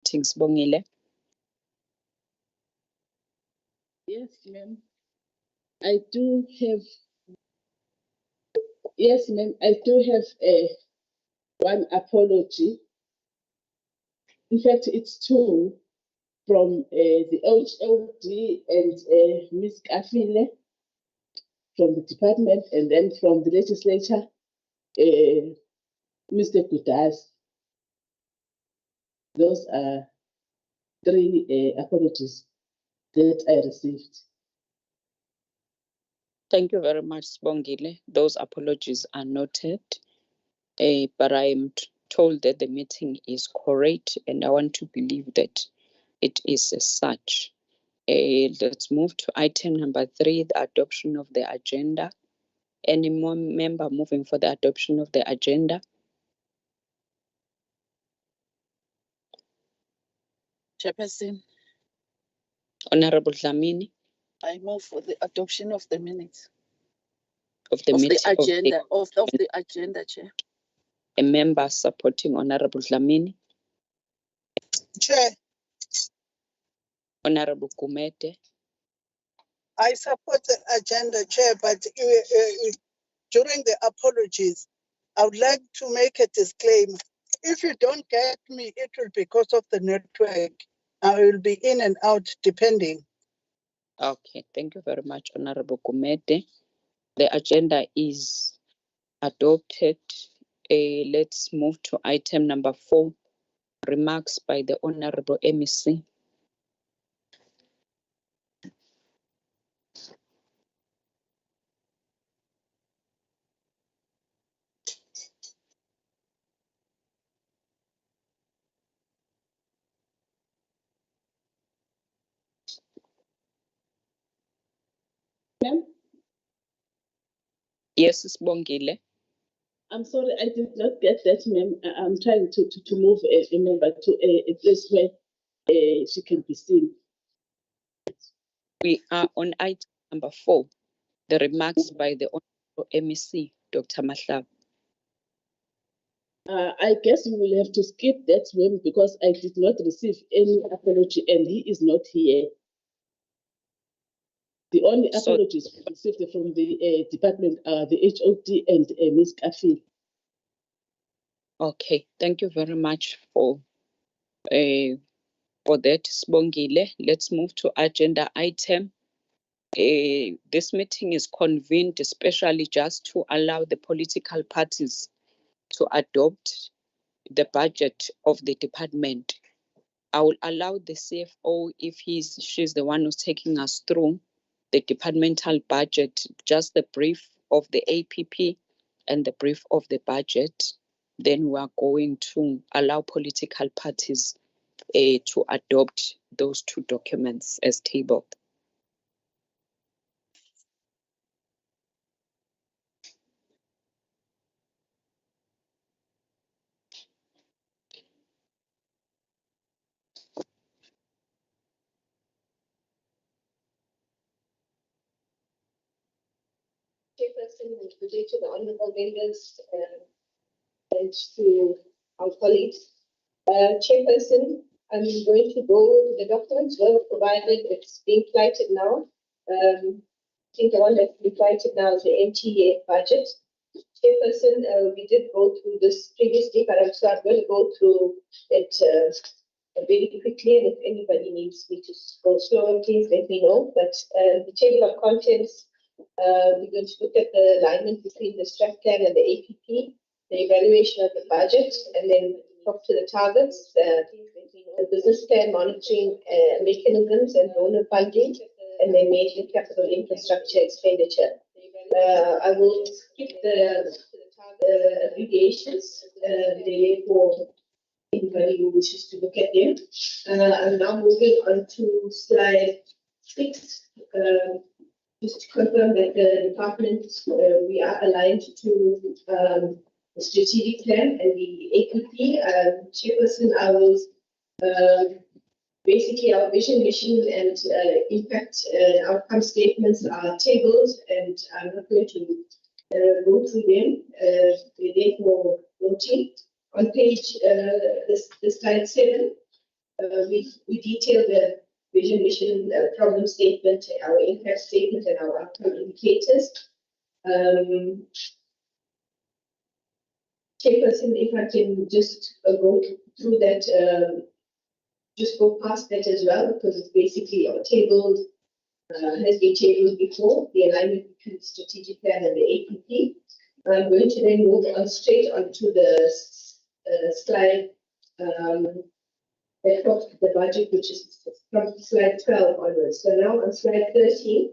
Sibongile. Yes, ma'am. I do have. Yes, ma'am. I do have one apology. In fact, it's two from the HOD and Ms. Kafile from the department, and then from the legislature, Mr. Kudas. Those are three apologies that I received. Thank you very much, Sibongile. Those apologies are noted, but I am told that the meeting is correct, and I want to believe that it is as such. Let's move to item number 3, the adoption of the agenda. Any more member moving for the adoption of the agenda? Chairperson, Honorable Dlamini, I move for the adoption of the minutes of the of meeting the agenda of the agenda, Chair. a member supporting Honorable Dlamini. Chair, Honorable Kumete. I support the agenda, Chair, but during the apologies, I would like to make a disclaimer. If you don't get me, it will be because of the network. I will be in and out depending. Okay, thank you very much, Honorable Kumete. The agenda is adopted. Let's move to item number 4, remarks by the Honorable MEC. Ma'am, Yes, Sibongile. I'm sorry, I did not get that, ma'am. I'm trying to move a member to a place where she can be seen. We are on item number 4, the remarks by the Honorable MEC, Dr. Mahlaba. I guess you will have to skip that, ma'am, because I did not receive any apology and he is not here. The only apologies received from the department are the HOD and Ms. Kafil. Okay, thank you very much for that, Sibongile. Let's move to agenda item. This meeting is convened especially just to allow the political parties to adopt the budget of the department. I will allow the CFO, if she's the one who's taking us through the departmental budget, just the brief of the APP and the brief of the budget. Then we are going to allow political parties to adopt those 2 documents as tabled. Chairperson, good day to the honorable members and to our colleagues. Chairperson, I'm going to go, the documents were provided, it's being flighted now. I think the one that's being flighted now is the NTA budget. Chairperson, we did go through this previously, but I'm going to go through it very quickly, and if anybody needs me to go slower, please let me know. But the table of contents, we're going to look at the alignment between the strat plan and the APP, the evaluation of the budget, and then talk to the targets, the business plan monitoring mechanisms and donor funding, and then major capital infrastructure expenditure. I will skip the abbreviations there for anybody who wishes to look at them. I'm now moving on to slide 6. Just to confirm that the department, we are aligned to the strategic plan and the APP. Chairperson, I will basically our vision, mission, and impact outcome statements are tabled, and I'm not going to go through them. They're there for noting. On page the slide 7, we detail the vision, mission, problem statement, our impact statement, and our outcome indicators. Chairperson, if I can just go through that, just go past that as well, because it's basically tabled, has been tabled before, the alignment between the strategic plan and the APP. I'm going to then move on straight onto the slide that talks the budget, which is from slide 12 onwards. So now on slide 13,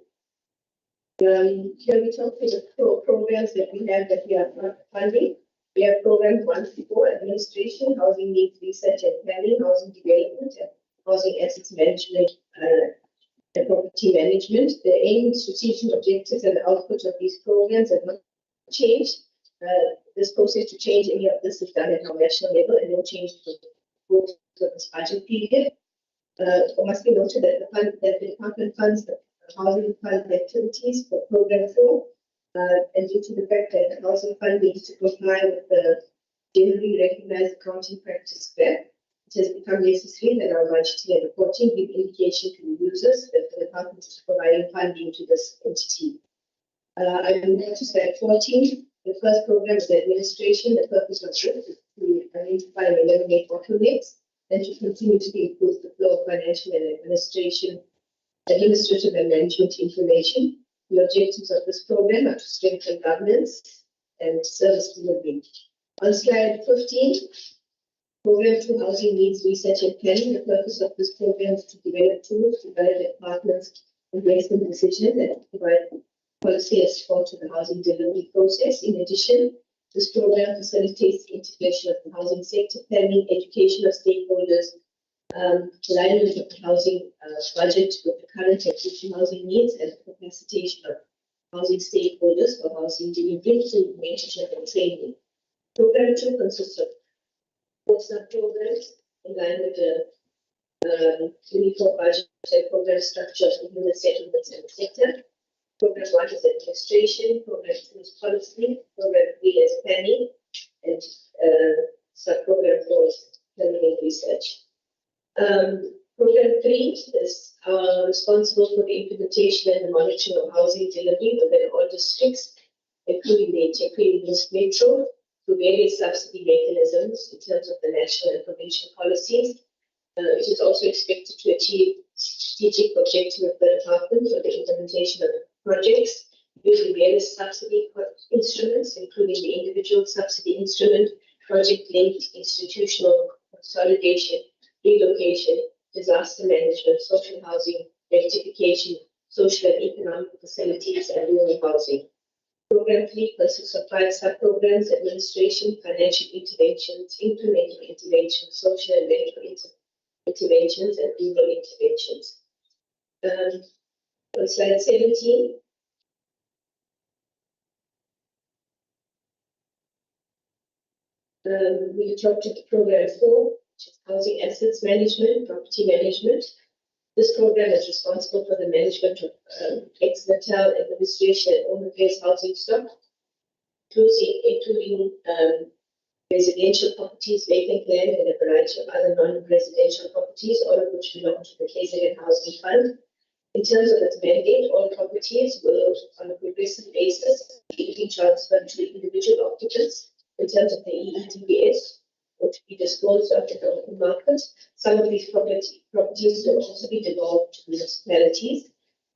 here we talk to the programs that we have that we are funding. We have program 134, administration, housing needs research and planning, housing development, and housing assets management and property management. The aim, strategic objectives, and the output of these programs have not changed. This process to change any of this is done at our national level, and no change to this budget period. It must be noted that the department funds the housing fund activities for program 4. And due to the fact that the housing fund needs to comply with the generally recognized accounting practice FAIR, it has become necessary that our budgeting and reporting give indication to the users that the department is providing funding to this entity. I will move to slide 14. The first program is the administration. The purpose of this is to identify and eliminate bottlenecks and to continue to improve the flow of financial and administrative and management information. The objectives of this program are to strengthen governance and service delivery. On slide 15, Program 2 Housing Needs Research and Planning. The purpose of this program is to develop tools to guide the department's investment decisions and provide policy and support to the housing delivery process. In addition, this program facilitates the integration of the housing sector planning, education of stakeholders, alignment of the housing budget with the current and future housing needs, and the capacitation of housing stakeholders for housing delivery through mentorship and training. Program 2 consists of 4 sub-programs in line with the uniform budget and program structure in the settlements and the sector. Program 1 is administration, Program 2 is policy, Program 3 is planning, and sub-program 4 is planning and research. Program 3 is responsible for the implementation and the monitoring of housing delivery within all districts, including the East Metro, through various subsidy mechanisms in terms of the national and provincial policies. It is also expected to achieve strategic objective of the department for the implementation of projects using various subsidy instruments, including the individual subsidy instrument, project-linked institutional consolidation, relocation, disaster management, social housing, rectification, social and economic facilities, and rural housing. Program 3 consists of 5 sub-programs: administration, financial interventions, implemental interventions, social and medical interventions, and rural interventions. On slide 17, we talked about program 4, which is housing assets management, property management. This program is responsible for the management of KwaZulu-Natal administration and owner-based housing stock, including residential properties, vacant land, and a variety of other non-residential properties, all of which belong to the KZN Housing Fund. In terms of its mandate, all properties will, on a progressive basis, be transferred to individual occupants in terms of the EETBS, or to be disposed of in the open market. Some of these properties will also be devolved to municipalities.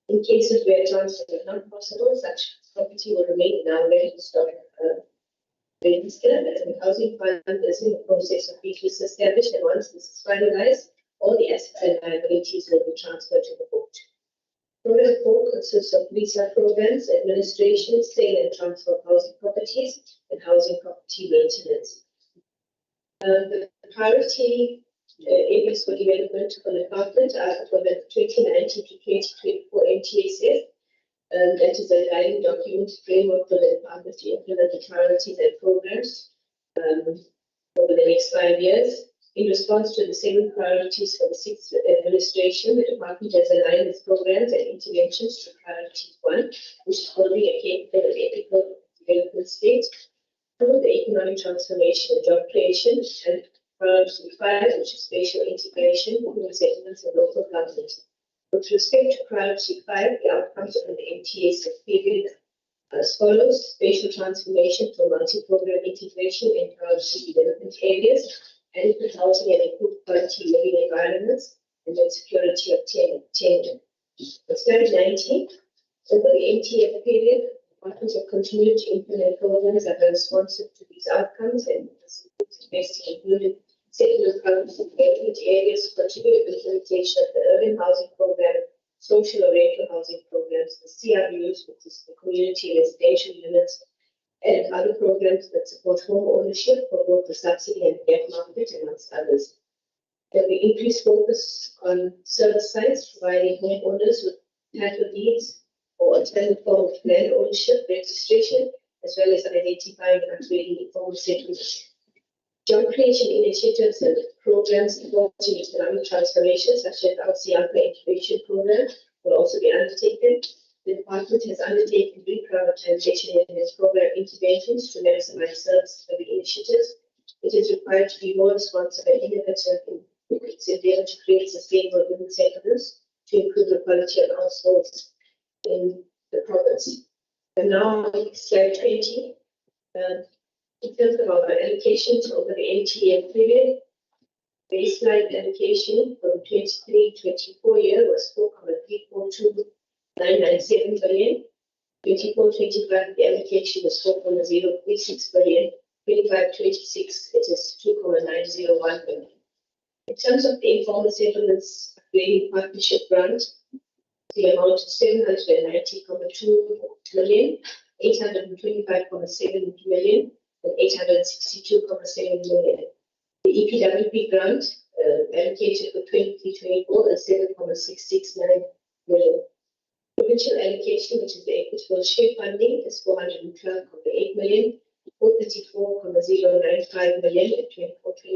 In cases where transfer is not possible, such property will remain in our register as the housing fund is in the process of being established, and once this is finalized, all the assets and liabilities will be transferred to the board. Program 4 consists of 3 sub-programs: administration, sale and transfer of housing properties, and housing property maintenance. The priority areas for development for the department are for the 2019 to 2024 MTSF. That is a guiding document framework for the department to implement the priorities and programs over the next 5 years. In response to the 7 priorities for the 6th administration, the department has aligned its programs and interventions to priority 1, which is building a capable and ethical development state, through the economic transformation and job creation, and Priority 5, which is spatial integration, human settlements, and local government. With respect to priority 5, the outcomes of the MTS period as follows: spatial transformation for multi-program integration in priority development areas, and resulting in improved quality living environments and then security of tenure. On slide 19, over the MTF period, departments have continued to implement programs that are responsive to these outcomes, and this includes investing in building settlement programs in development areas, continued implementation of the urban housing program, social or rental housing programs, the CRUs, which is the community residential units, and other programs that support home ownership for both the subsidy and gap market, amongst others. There will be increased focus on service sites, providing homeowners with title deeds or alternative form of land ownership registration, as well as identifying and upgrading informal settlements. Job creation initiatives and programs supporting economic transformation, such as our Siaka incubation program, will also be undertaken. The department has undertaken reprioritization in its program interventions to maximize service delivery initiatives. It is required to be more responsive and innovative in its endeavor to create sustainable living settlements to improve the quality of households in the province. And now, slide 20. In terms of our allocations over the MTM period, baseline allocation for the 23-24 year was 4,342,997 billion. 24-25, the allocation was 4,036 billion. 25-26, it is 2,901 billion. In terms of the informal settlements upgrading partnership grant, the amount is 790.2 million, 825.7 million, and 862.7 million. The EPWP grant allocated for 23-24 is 7.669 million. Provincial allocation, which is the equitable share funding, is 412.8 million, 434.095 million in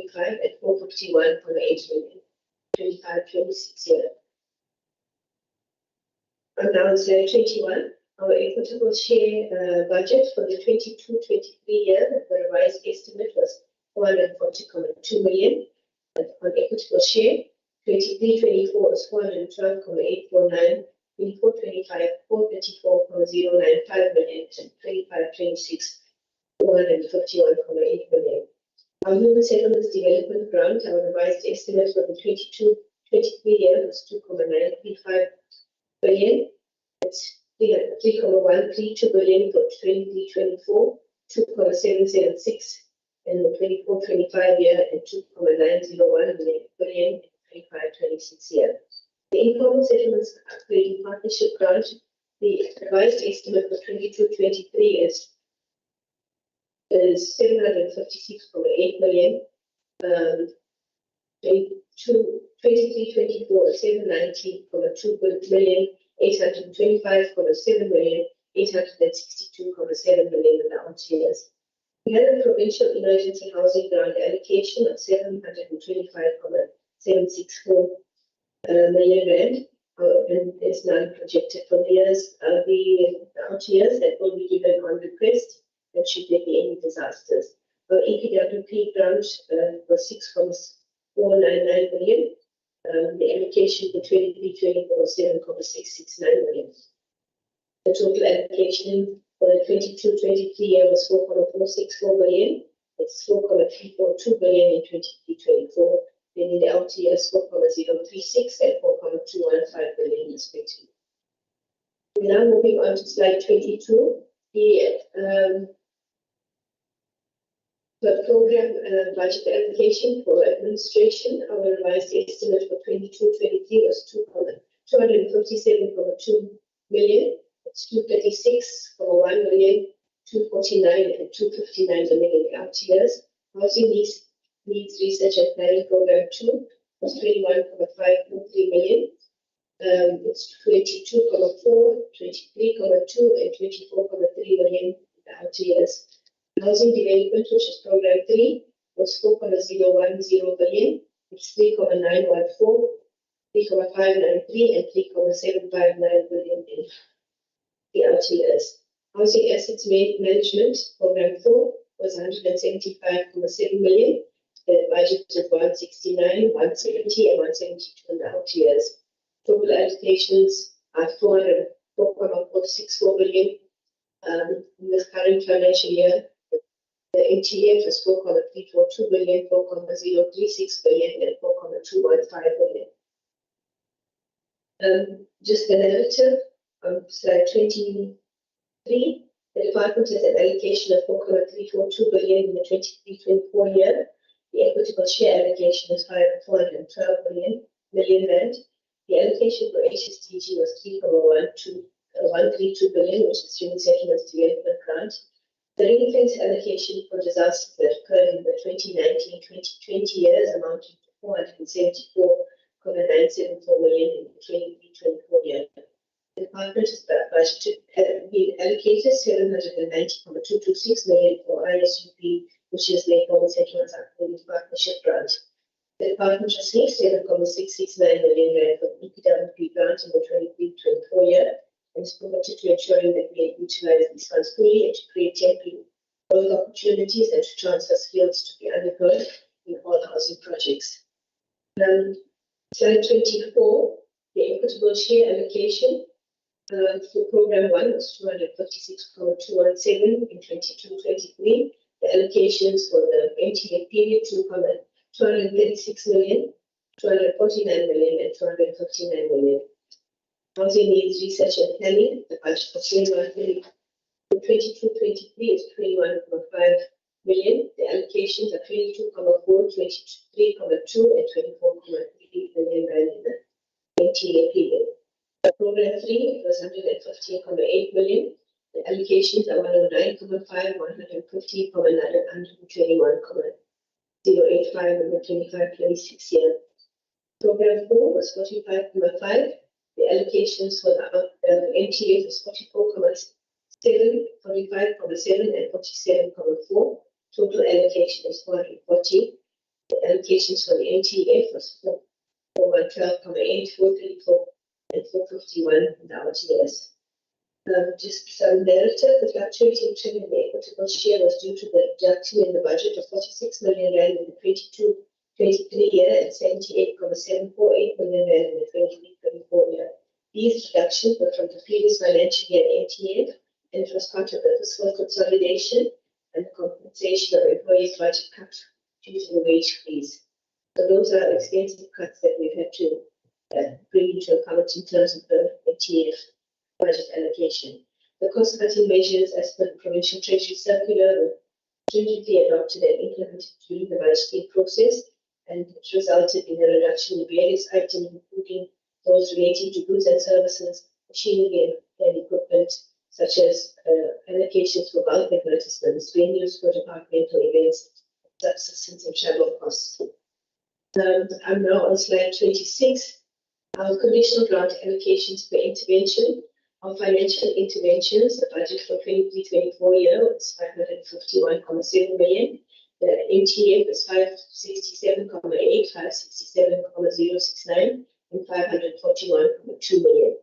24-25, and 451.8 million in 25-26 year. And now on slide 21, our equitable share budget for the 22-23 year, the revised estimate was 440.2 million on equitable share. 23-24 is 412.849, 24-25 434.095 million, and 25-26 451.8 million. Our human settlements development grant, our revised estimate for the 22-23 year was 2.935 billion. It's 3.132 billion for 23-24, 2.776 in the 24-25 year, and 2.901 billion in 25-26 year. The informal settlements upgrading partnership grant, the revised estimate for 22-23 is 756.8 million. 23-24 is 790.2 million. 825.7 million, 862.7 million in the out years. We had a provincial emergency housing grant allocation of 725.764 million rand, and is now projected for the years, the out years that will be given on request, and should there be any disasters. Our EPWP grant was 6.499 billion. The allocation for 23-24 was 7.669 million. The total allocation for the 22-23 year was 4.464 billion. It's 4.342 billion in 23-24. Then in the out years, 4.036 and 4.215 billion respectively. We're now moving on to slide 22. The program budget allocation for administration, our revised estimate for 22-23 was 257.2 million. It's 236.1 million, 249 and 259 million in the out years. Housing needs research and planning program 2 was 21.543 million. It's 22.4, 23.2 and 24.3 million in the out years. Housing development, which is program 3, was 4.010 billion. It's 3.914, 3.593 and 3.759 billion in the out years. Housing assets management, program 4, was 175.7 million. The budget is 169, 170, and 172 in the out years. Total allocations are 4.464 billion. In this current financial year, the NTF is 4.342 billion, 4.036 billion, and 4.215 billion. Just the narrative on slide 23. The department has an allocation of 4.342 billion in the 23-24 year. The equitable share allocation is 412 million rand. The allocation for HSDG was 3.132 billion, which is Human Settlements Development Grant. The ring-fence allocation for disasters that occurred in the 2019-2020 years amounted to 474.974 million in the 23-24 year. The department has budgeted been allocated 790.226 million for ISUP, which is the Informal Settlements Activity Partnership Grant. The department received 7.669 million rand for the EPWP grant in the 23-24 year and is committed to ensuring that we utilize these funds fully and to create temporary work opportunities and to transfer skills to be undergoing in all housing projects. Slide 24, the equitable share allocation for Program 1 was 256.217 in 22-23. The allocations for the NTA period 236 million, 249 million, and 259 million. Housing needs research and planning, the budget for 22-23 is 21.5 million. The allocations are 22.4, 23.2, and 24.3 million rand in the NTA period. For Program 3, it was 115.8 million. The allocations are 109.5, 150, and 121.085 in the 25-26 year. Program 4 was 45.5. The allocations for the NTA was 44.7, 45.7, and 47.4. Total allocation is 440. The allocations for the NTF was 412.8, 434, and 451 in the out years. Just some narrative, the fluctuating trend in the equitable share was due to the reduction in the budget of 46 million rand in the 22-23 year and 78.748 million rand in the 23-24 year. These reductions were from the previous financial year NTF, and it was part of the fiscal consolidation and the compensation of employees' budget cuts due to the wage freeze. So those are extensive cuts that we've had to bring into account in terms of the NTF budget allocation. The cost-cutting measures as per the Provincial Treasury Circular were stringently adopted and implemented during the budgeting process, and it resulted in a reduction in various items, including those relating to goods and services, machinery and equipment, such as allocations for bulk advertisements, venues for departmental events, subsistence and travel costs. I'm now on slide 26. Our conditional grant allocations per intervention. Our financial interventions, the budget for 23-24 year was 551.7 million. The NTF is 567.8, 567.069, and 541.2 million.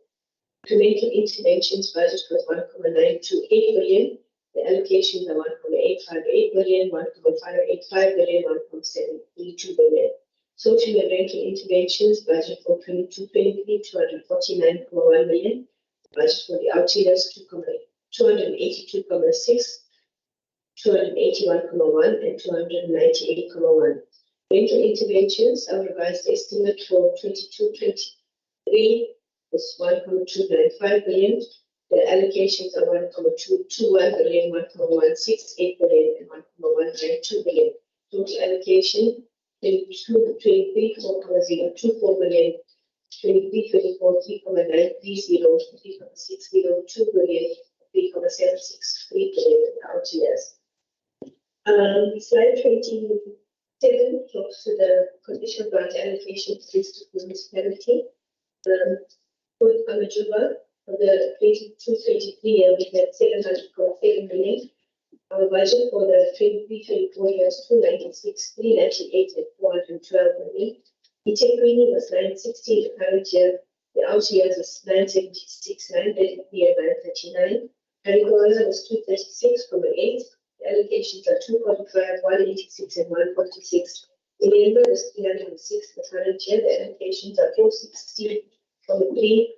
Incremental interventions budget was 1.928 billion. The allocations are 1.858 billion, 1.585 billion, 1.732 billion. Social and rental interventions budget for 22-23, 249.1 million. Budget for the out years 282.6, 281.1, and 298.1. Rental interventions, our revised estimate for 22-23 is 1.295 billion. The allocations are 1.221 billion, 1.168 billion, and 1.192 billion. Total allocation 23 4.024 billion, 23-24 3.930, 3.602 billion, 3.763 billion in out years. Slide 27 talks to the conditional grant allocation to municipality. For Amajuba, for the 22-23 year, we had 700.7 million. Our budget for the 23-24 years 296, 398, and 412 million. Itequini was 960 the current year. The out years was 976, 933, and 939. Arigosa was 236.8. The allocations are 245, 186, and 146. Remember, was 306 the current year. The allocations are 460.3,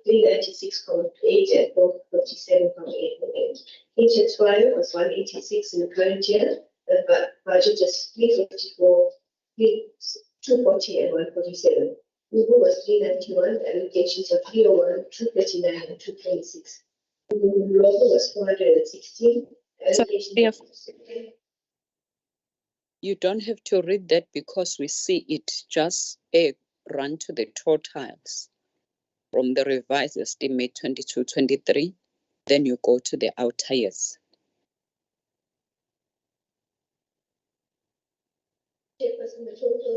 396.8, and 447.8 million. HSY was 186 in the current year. The budget is 354, 240, and 147. UMGU was 391. The allocations are 301, 239, and 226. UMGUNGUNDLOVU was 416. You don't have to read that because we see it. Just run to the totals from the revised estimate 22-23. Then you go to the outer years.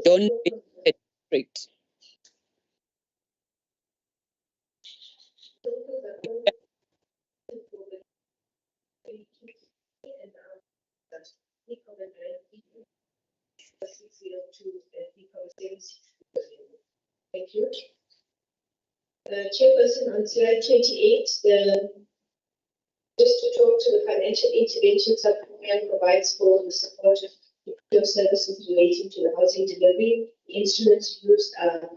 Don't be strict. Thank you. Chairperson, on slide 28, just to talk to the financial intervention subprogram provides for the support of services relating to the housing delivery. The instruments used are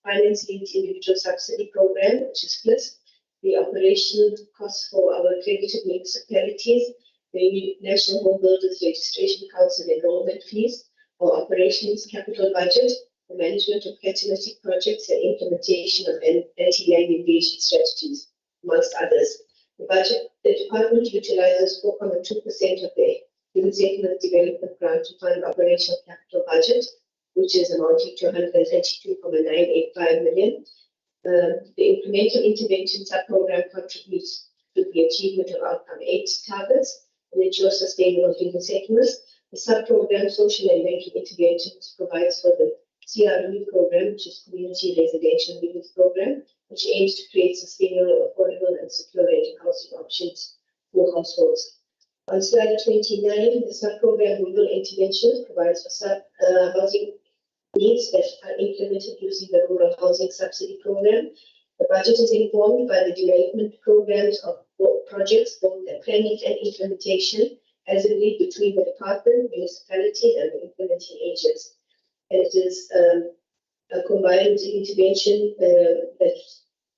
finance-linked individual subsidy program, which is FLIS, the operational costs for our accredited municipalities, the National Home Builders Registration Council enrollment fees, our operations capital budget, the management of catalytic projects and implementation of anti-land invasion strategies, amongst others. The department utilizes 4.2% of the Executive Development Grant to fund operational capital budget, which is amounting to 132.985 million. The Implemental Intervention Subprogram contributes to the achievement of Outcome 8 targets and ensures sustainable human settlements. The subprogram Social and Mental Interventions provides for the CRU program, which is Community Residential Unit Program, which aims to create sustainable, affordable, and secure rental housing options for households. On slide 29, the subprogram Rural Interventions provides for housing needs that are implemented using the Rural Housing Subsidy Program. The budget is informed by the development programs of both projects, both the planning and implementation, as agreed between the department, municipality, and the implementing agents. And it is a combined intervention that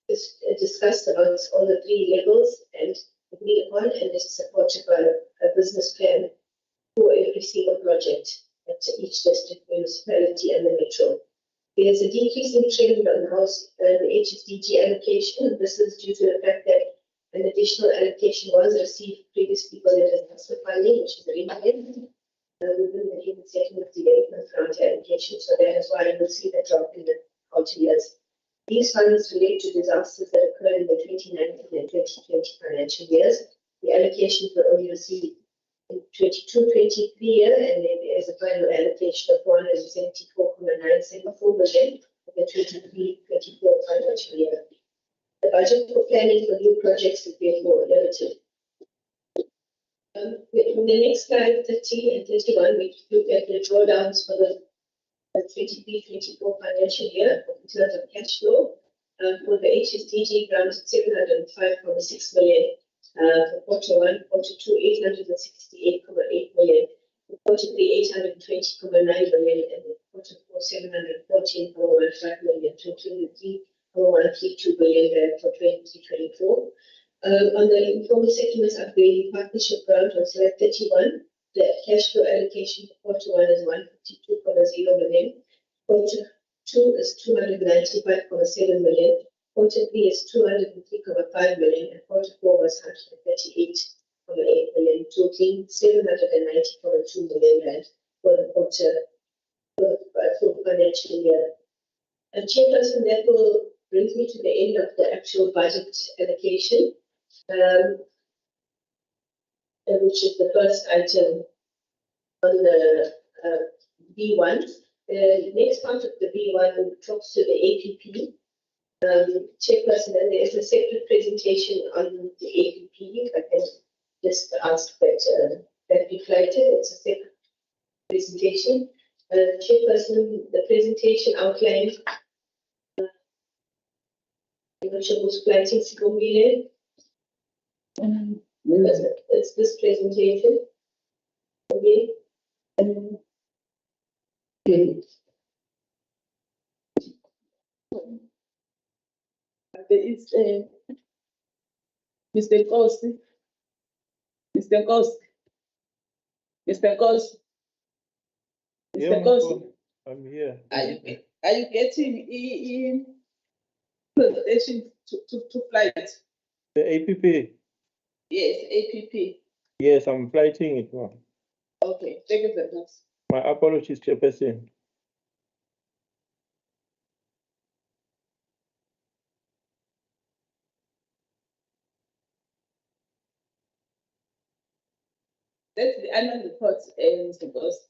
is discussed amongst all the three levels and agreed upon, and is supported by a business plan for every single project at each district, municipality, and the metro. There is a decreasing trend on the HSDG allocation. This is due to the fact that an additional allocation was received previously for the disaster funding, which is removed within the Human Settlement Development Grant allocation. So that is why you will see the drop in the outer years. These funds relate to disasters that occurred in the 2019 and 2020 financial years. The allocations were only received in 22-23 year, and then there is a final allocation of 474.974 million for the 23-24 financial year. The budget for planning for new projects is therefore limited. On the next slide, 30 and 31, we look at the drawdowns for the 23-24 financial year in terms of cash flow. For the HSDG grant, 705.6 million. For quarter 1, quarter 2, 868.8 million. For quarter 3, 820.9 million. And quarter 4, 714.15 million. Totaling 3.132 billion there for 2024. On the informal settlements upgrading partnership grant on slide 31, the cash flow allocation for quarter 1 is 152.0 million. Quarter 2 is 295.7 million. Quarter 3 is 203.5 million. And quarter 4 was 138.8 million, totaling 790.2 million rand for the quarter for the financial year. And Chairperson, that will bring me to the end of the actual budget allocation, which is the first item on the B1. The next part of the B1 talks to the APP. Chairperson, and there is a separate presentation on the APP. If I can just ask that be flighted. It's a separate presentation. Chairperson, the presentation outlined who's flighting Sigombile. It's this presentation. Okay. Okay. There is Mr. Nkosi. Mr. Nkosi. Mr. Nkosi. Mr. Nkosi. I'm here. Are you getting in presentation to flight? The APP? Yes, APP. Yes, I'm flighting it now. Okay, thank you very much. My apologies, Chairperson. That's the annual report, Mr. Nkosi.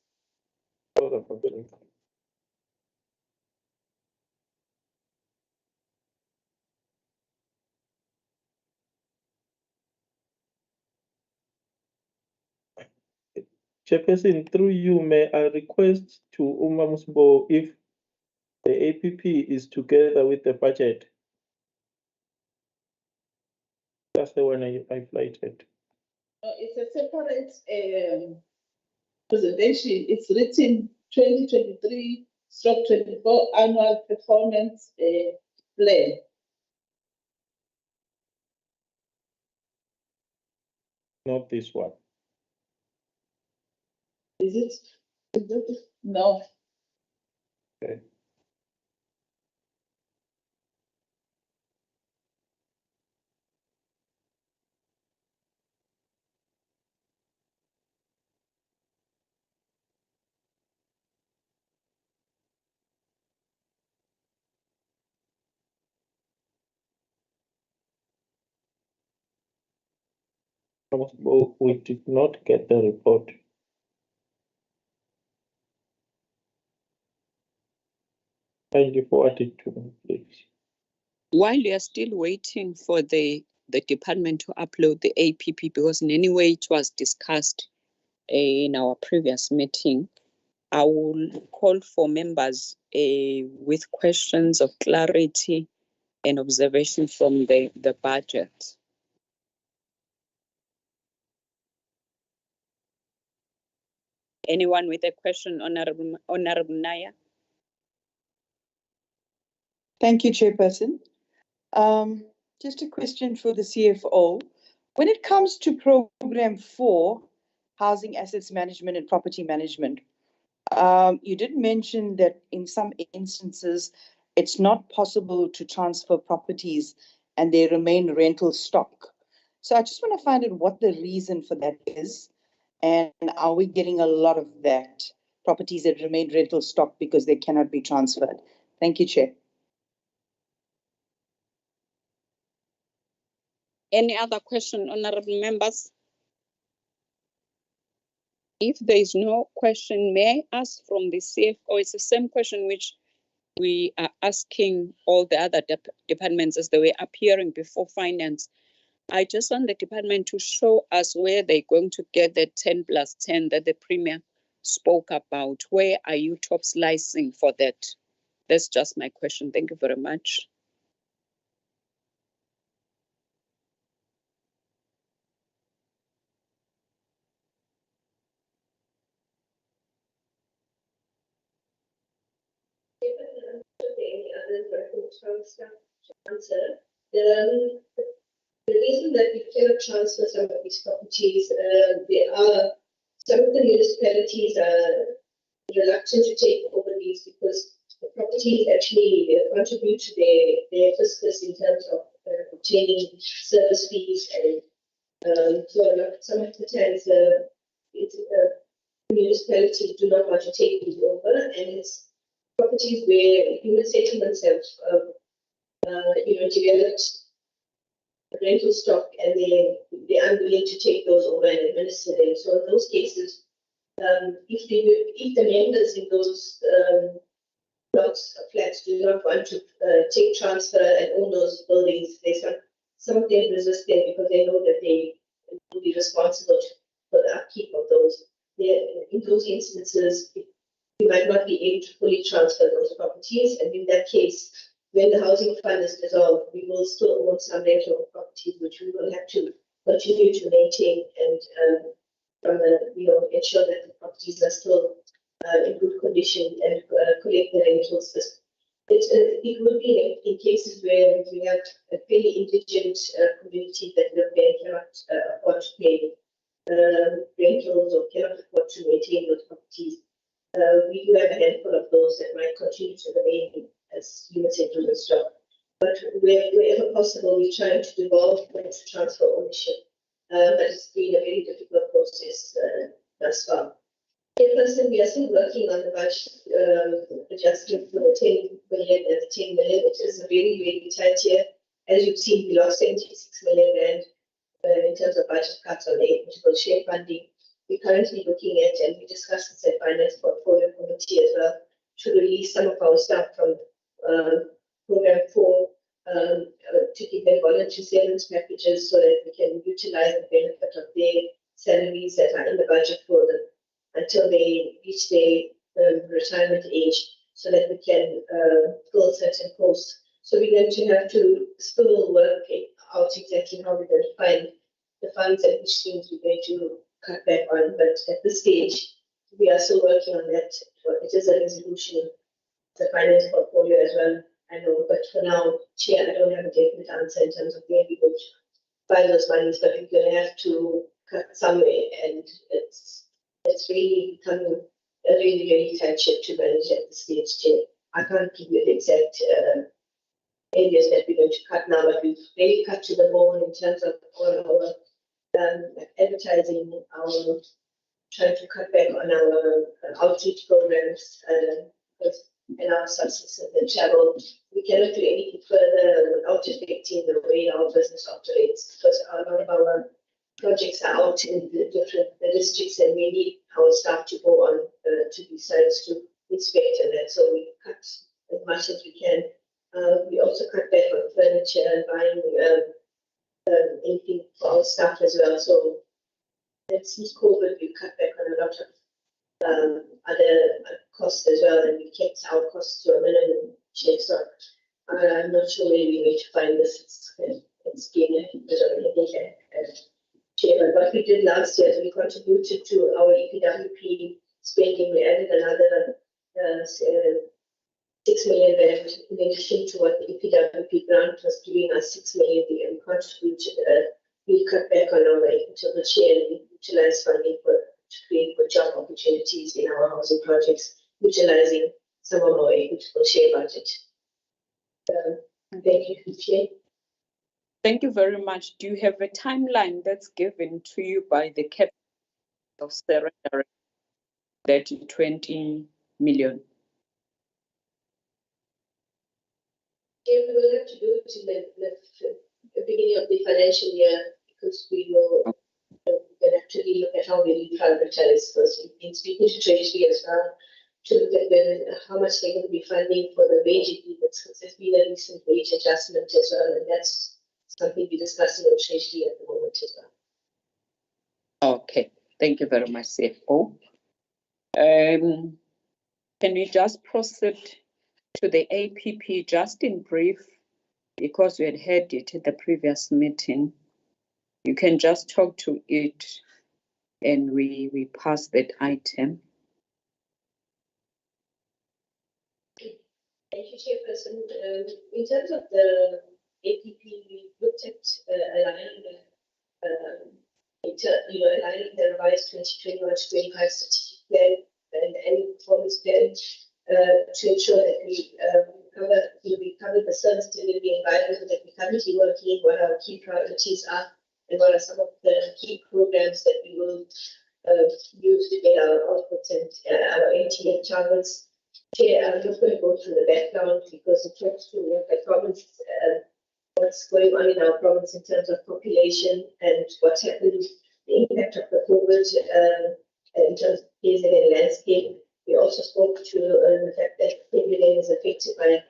Hold on for a second. Chairperson, through you, may I request to Musbo if the APP is together with the budget? That's the one I flighted. No, it's a separate presentation. It's written 2023/24 annual performance plan. Not this one. Is it? No. Okay. Musbo, we did not get the report. Kindly forward it to me, please. While you are still waiting for the department to upload the APP, because in any way it was discussed in our previous meeting, I will call for members with questions of clarity and observation from the budget. Anyone with a question, Honorable Naya? Thank you, Chairperson. Just a question for the CFO. When it comes to Program 4, Housing Assets Management and Property Management, you did mention that in some instances, it's not possible to transfer properties and they remain rental stock. So I just want to find out what the reason for that is. And are we getting a lot of that, properties that remain rental stock because they cannot be transferred? Thank you, Chair. Any other question, honorable members? If there is no question, may I ask from the CFO? It's the same question which we are asking all the other departments as they were appearing before finance. I just want the department to show us where they're going to get the 10+10 that the Premier spoke about. Where are you top slicing for that? That's just my question. Thank you very much. Answer. The reason that we cannot transfer some of these properties, some of the municipalities are reluctant to take over these because the properties actually contribute to their fiscus in terms of obtaining service fees, and so some of the times municipalities do not want to take these over, and it's properties where human settlements have developed rental stock and they're unwilling to take those over and administer them. So in those cases, if the members in those blocks of flats do not want to take transfer and own those buildings, some of them resist them because they know that they will be responsible for the upkeep of those. In those instances, we might not be able to fully transfer those properties, and in that case, when the housing fund is dissolved, we will still own some rental properties, which we will have to continue to maintain and ensure that the properties are still in good condition and collect the rentals. It would be in cases where we have a fairly indigent community that cannot afford to pay rentals or cannot afford to maintain those properties. We do have a handful of those that might continue to remain as unit settlement stock. But wherever possible, we try to devolve and to transfer ownership. But it's been a very difficult process thus far. Chairperson, we are still working on the budget adjustment for the 10 million and the 10 million. It is a very, very tight year. As you've seen, we lost 76 million rand in terms of budget cuts on the equitable share funding. We're currently looking at, and we discussed this at Finance Portfolio Committee as well, to release some of our staff from Program 4 to give them voluntary severance packages so that we can utilize the benefit of their salaries that are in the budget for them until they reach their retirement age, so that we can fill certain posts. So we're going to have to still work out exactly how we're going to find the funds and which streams we're going to cut back on. But at this stage, we are still working on that. It is a resolution, the finance portfolio as well, I know. But for now, Chair, I don't have a definite answer in terms of where we're going to find those monies, but we're going to have to cut somewhere, and it's really becoming a really, really tight ship to manage at this stage, Chair. I can't give you the exact areas that we're going to cut now, but we've really cut to the bone in terms of all our advertising, trying to cut back on our outreach programs and our subsistence and travel. We cannot do anything further without affecting the way our business operates, because a lot of our projects are out in the different districts, and we need our staff to go on to these sites to inspect and that. So we cut as much as we can. We also cut back on furniture and buying anything for our staff as well. So since COVID, we cut back on a lot of other costs as well, and we kept our costs to a minimum. So I'm not sure where we're going to find this. It's been a bit of a headache. Chair, what we did last year is we contributed to our EPWP spending. We added another 6 million rand in addition to what the EPWP grant was giving us 6 million. We contributed. We cut back on our equitable share and we utilized funding to create good job opportunities in our housing projects, utilizing some of our equitable share budget. Thank you, Chair. Thank you very much. Do you have a timeline that's given to you by the cabinet of surrender that 20 million? Yeah, we will have to do it in the beginning of the financial year, because we will actually look at how we reprioritize first. We've been speaking to Treasury as well to look at how much they're going to be funding for the wage agreements, because there's been a recent wage adjustment as well, and that's something we're discussing with Treasury at the moment as well. Okay, thank you very much, CFO. Can we just proceed to the APP just in brief, because we had heard it at the previous meeting? You can just talk to it and we pass that item. Thank you, Chairperson. In terms of the APP, we looked at aligning the revised 2021-25 strategic plan and annual performance plan to ensure that we cover the service delivery environment that we currently work in, what our key priorities are, and what are some of the key programs that we will use to get our outputs and our NTF targets. Chair, I'm not going to go through the background because it talks to what the province, what's going on in our province in terms of population and what's happened, the impact of the COVID in terms of KZN landscape. We also spoke to the fact that KZN is affected by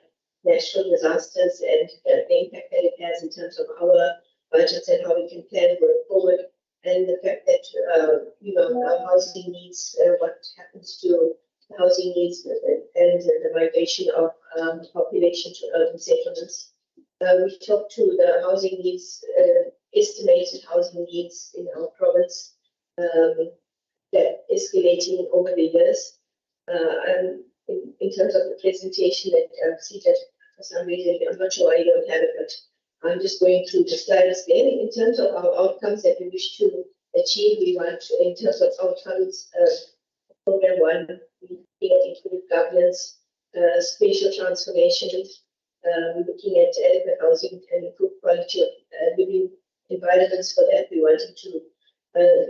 natural disasters and the impact that it has in terms of our budgets and how we can plan going forward, and the fact that our housing needs, what happens to housing needs and the migration of population to urban settlements. We talked to the housing needs, estimated housing needs in our province, that escalating over the years. And in terms of the presentation that I've seated, for some reason, I'm not sure why you don't have it, but I'm just going through the slides there. In terms of our outcomes that we wish to achieve, we want to, in terms of outcomes, program 1, we include governance, spatial transformation, looking at adequate housing and improved quality of living environments. For that, we wanted to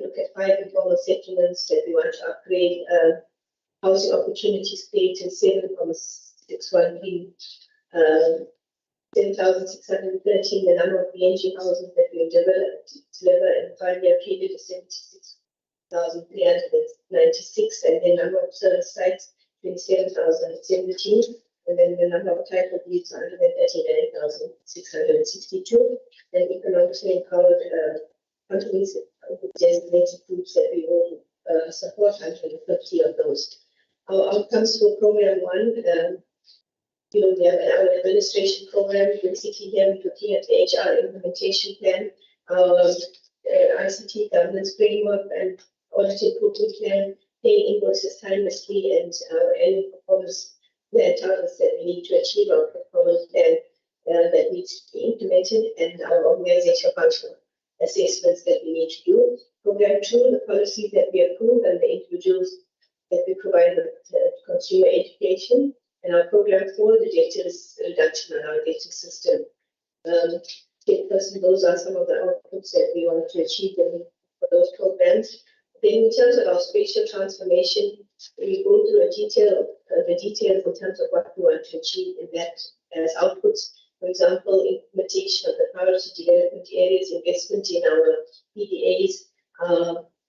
look at 5 informal settlements that we want to upgrade, housing opportunities created 7.61 billion, 10,613. The number of BNG houses that we deliver in a 5-year period is 76,396, and the number of service sites 27,017, and then the number of title deeds 139,662, and economically empowered companies designated groups that we will support 150 of those. Our outcomes for program 1, we have our administration program. Basically, here we're looking at the HR implementation plan, our ICT governance framework, and audit improvement plan, paying invoices timelessly, and our annual performance plan targets that we need to achieve, our performance plan that needs to be implemented, and our organizational functional assessments that we need to do. Program 2, the policies that we approve and the individuals that we provide with consumer education. And our program 4, the debtors reduction on our debtor system. Those are some of the outputs that we want to achieve for those programs. Then in terms of our spatial transformation, we go through the details in terms of what we want to achieve in that as outputs. For example, implementation of the priority development areas, investment in our PDAs,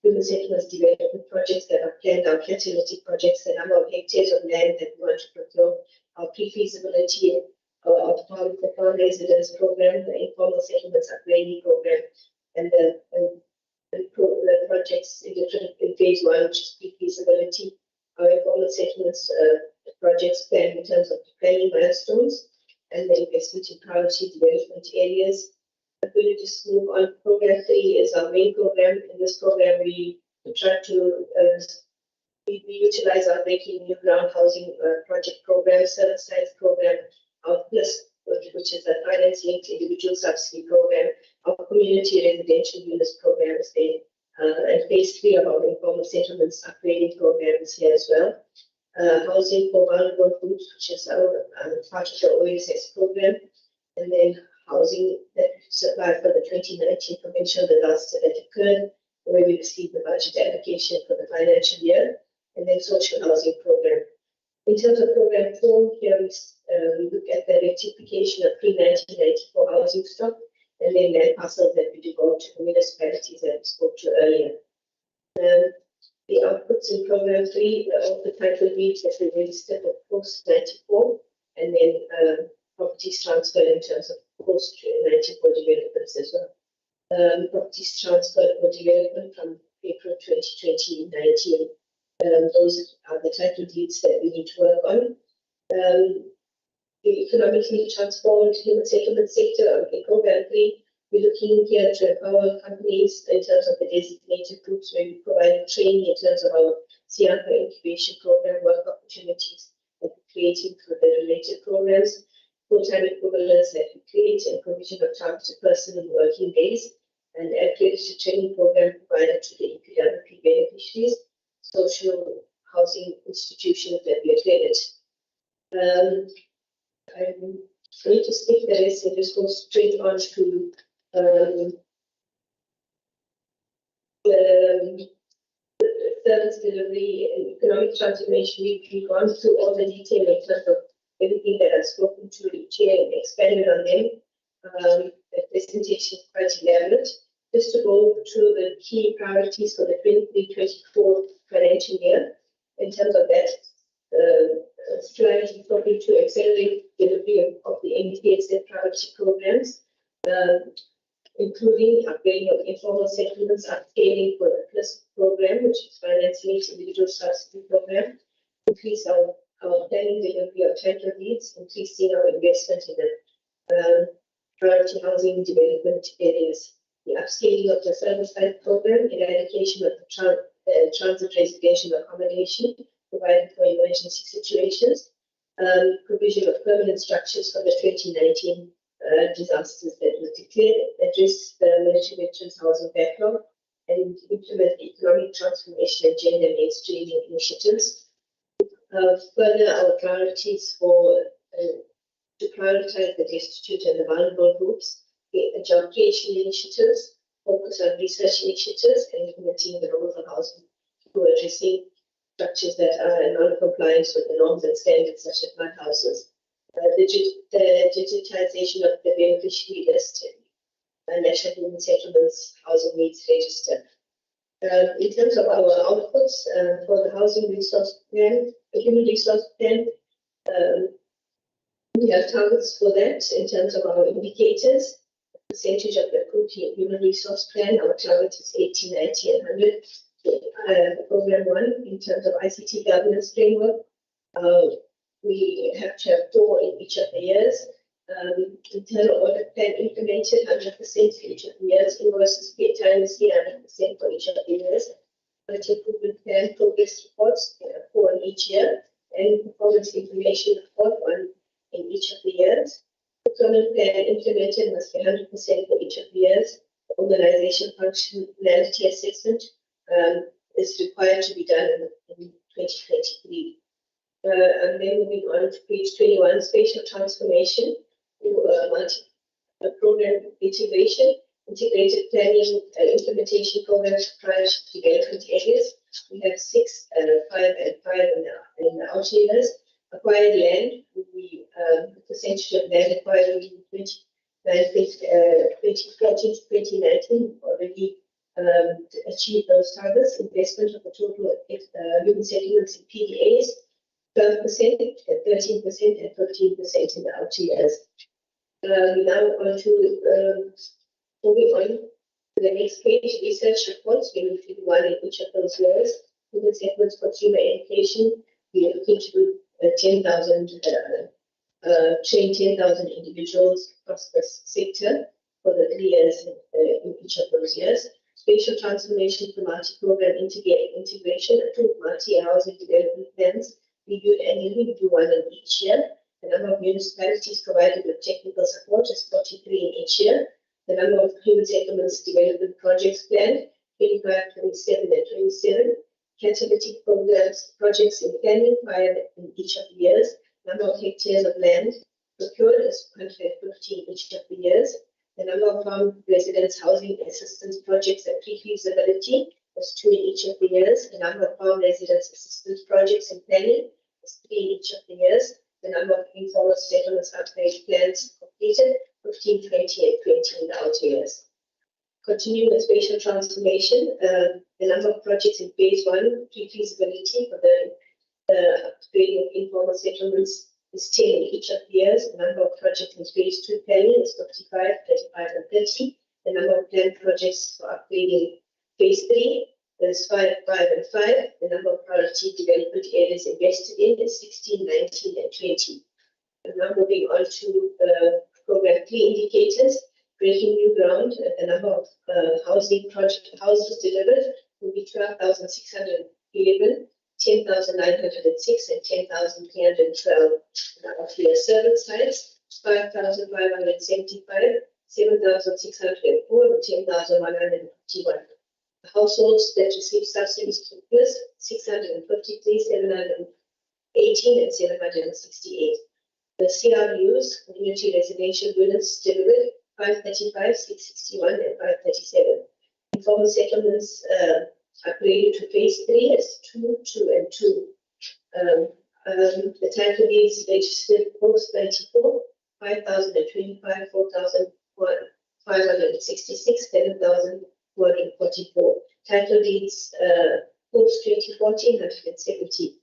human settlements development projects that are planned, our catalytic projects, the number of hectares of land that we want to procure, our pre-feasibility of the farm residence program, the informal settlements upgrading program, and the projects in phase 1, which is pre-feasibility, our informal settlements projects plan in terms of planning milestones, and the investment in priority development areas. I'm going to just move on. Program 3 is our main program. In this program, we try to we utilize our Breaking New Ground housing project program, service sites program, our PLUS, which is a finance-linked individual subsidy program, our community residential units programs there, and phase 3 of our informal settlements upgrading programs here as well. Housing for vulnerable groups, which is our part of the OSS program, and then housing that we supplied for the 2019 provincial disaster that occurred, where we received the budget allocation for the financial year, and then social housing program. In terms of program 4, here we look at the rectification of pre-1994 housing stock, and then land parcels that we devote to the municipalities that we spoke to earlier. The outputs in program 3 of the title deeds that we registered post-94, and then properties transferred in terms of post-94 developments as well. Properties transferred for development from April 2019. Those are the title deeds that we need to work on. The economically transformed human settlement sector in program 3, we're looking here to empower companies in terms of the designated groups where we provide training in terms of our Siaka incubation program, work opportunities that we're creating through the related programs, full-time equivalents that we create, and provision of targeted person and working days, and accredited training program provided to the EPWP beneficiaries, social housing institutions that we accredit. I'm going to skip the rest and just go straight on to service delivery and economic transformation. We've gone through all the detail in terms of everything that I've spoken to the chair and expanded on them. The presentation is quite elaborate. Just to go through the key priorities for the 23-24 financial year. In terms of that, slide, we're talking to accelerate delivery of the NTSF priority programs, including upgrading of informal settlements, upscaling for the PLUS program, which is finance-linked individual subsidy program, increase our planning delivery of title deeds, increasing our investment in the priority housing development areas, the upscaling of the service site program, eradication of the transit residential accommodation, provided for emergency situations, provision of permanent structures for the 2019 disasters that were declared, address the military veterans housing backlog, and implement economic transformation and gender mainstreaming initiatives. Further, our priorities to prioritize the destitute and the vulnerable groups, job creation initiatives, focus on research initiatives, and implementing the role of housing through addressing structures that are in non-compliance with the norms and standards, such as mud houses. The digitization of the beneficiary list and National Human Settlements Housing Needs Register. In terms of our outputs for the housing resource plan, the human resource plan, we have targets for that in terms of our indicators. Percentage of the approved human resource plan, our target is 80, 90, and 100. Program 1, in terms of ICT governance framework, we have to have 4 in each of the years. Internal audit plan implemented 100% for each of the years. Invoices paid timely 100% for each of the years. Budget improvement plan progress reports 4 in each year, and performance information report 1 in each of the years. Procurement plan implemented must be 100% for each of the years. The organization functionality assessment is required to be done in 2023. And then moving on to page 21, spatial transformation to program integration, integrated planning implementation programs for prior development areas. We have 6, 5, and 5 in the outer areas. Acquired land, the percentage of land acquired in 2014 to 2019 already achieved those targets. Investment of the total human settlements in PDAs, 12%, and 13%, and 15% in the outer years. We now on to moving on to the next page, research reports. We will do 1 in each of those years. Human settlements, consumer education, we are looking to do 10,000 train 10,000 individuals across the sector for the 3 years in each of those years. Spatial transformation for multi-program integration, approved multi-housing development plans, reviewed annually, we do 1 in each year. The number of municipalities provided with technical support is 43 in each year. The number of human settlements development projects planned, 25, 27, and 27. Catalytic programs, projects in planning in each of the years. Number of hectares of land procured is 150 in each of the years. The number of farm residents housing assistance projects at pre-feasibility was 2 in each of the years. The number of farm residents assistance projects in planning was 3 in each of the years. The number of informal settlements upgrade plans completed, 15, 20, and 20 in the outer years. Continuing with spatial transformation, the number of projects in phase 1 pre-feasibility for the upgrading of informal settlements is 10 in each of the years. The number of projects in phase 2 planning is 55, 35, and 30. The number of planned projects for upgrading phase 3 is 5, 5, and 5. The number of priority development areas invested in is 16, 19, and 20. And now moving on to program 3 indicators. Breaking new ground, the number of houses delivered will be 12,611, 10,906, and 10,312. Of the servant sites, 5,575, 7,604, and 10,151. Households that receive subsidies to plus 653, 718, and 768. The CRUs, community residential units delivered 535, 661, and 537. Informal settlements upgraded to phase 3 as 2, 2, and 2. The title deeds registered post 94, 5,025, 4,566, 7,444. Title deeds post 2014, 170.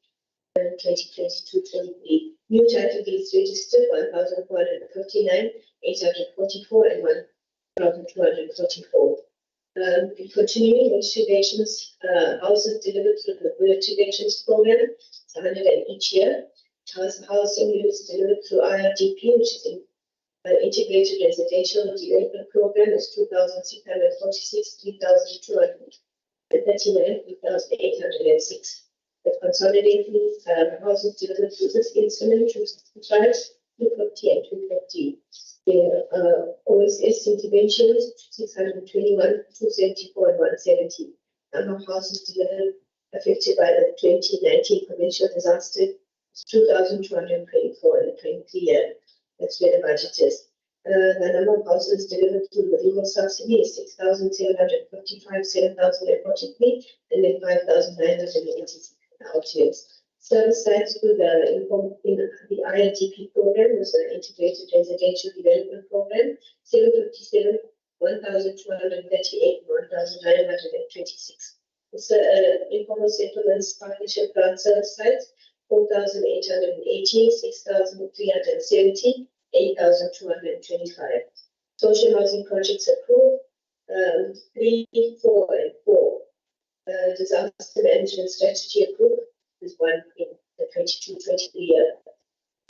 2022-23. New title deeds registered 1,459, 844, and 1,244. Continuing with renovations, houses delivered through the renovations program, it's 100 in each year. Housing units delivered through IRDP, which is an integrated residential development program, is 2,646, 3,239, 3,806. The consolidating houses delivered through this instrument to 250 and 250. The OSS interventions 621, 274 and 170. Number of houses delivered affected by the 2019 provincial disaster is 2,224 in the 23 year. That's where the budget is. The number of houses delivered through the rural subsidy is 6,755, 7,043, and then 5,986 out years. Service sites through the ILTP program was an integrated residential development program, 757, 1,238, 1,926. Informal settlements partnership grant service sites, 4,880, 6,370, 8,225. Social housing projects approved, 3, 4, and 4. Disaster management strategy approved is 1 in the 22-23 year.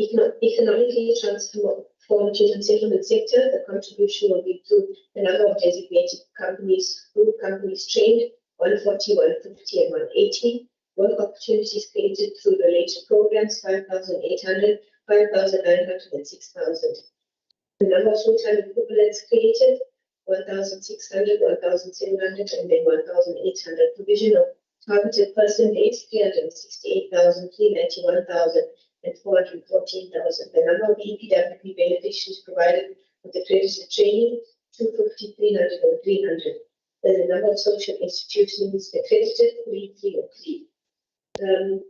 Economically transformative and settlement sector, the contribution will be through the number of designated companies, group companies trained, 140, 150, and 180. Work opportunities created through related programs, 5,800, 5,900, and 6,000. The number of full-time equivalents created, 1,600, 1,700, and then 1,800. Provision of targeted person days, 368,000, 391,000, and 414,000. The number of EPWP beneficiaries provided with accredited training, 250, 300, and 300. The number of social institutions accredited, 3, 3, and 3.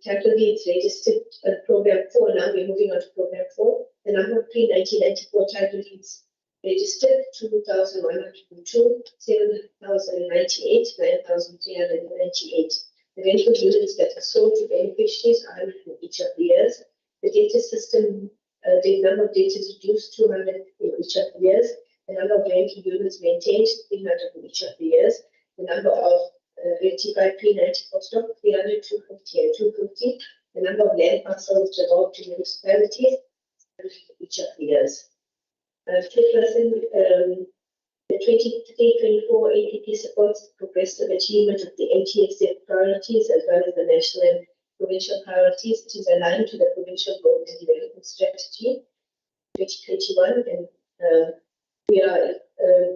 Capital needs registered program 4. Now we're moving on to program 4. The number of pre-1994 title deeds registered 2,102, 7,098, 9,398. The rental units that are sold to beneficiaries are 100 in each of the years. The data system, the number of data is reduced 200 in each of the years. The number of rental units maintained 300 in each of the years. The number of rectified pre-94 stock 300, 250, and 250. The number of land parcels devolved to municipalities each of the years. Chairperson, the 23-24 APP supports the progressive achievement of the NTSF priorities as well as the national and provincial priorities. It is aligned to the provincial goals and development strategy 2021, and we are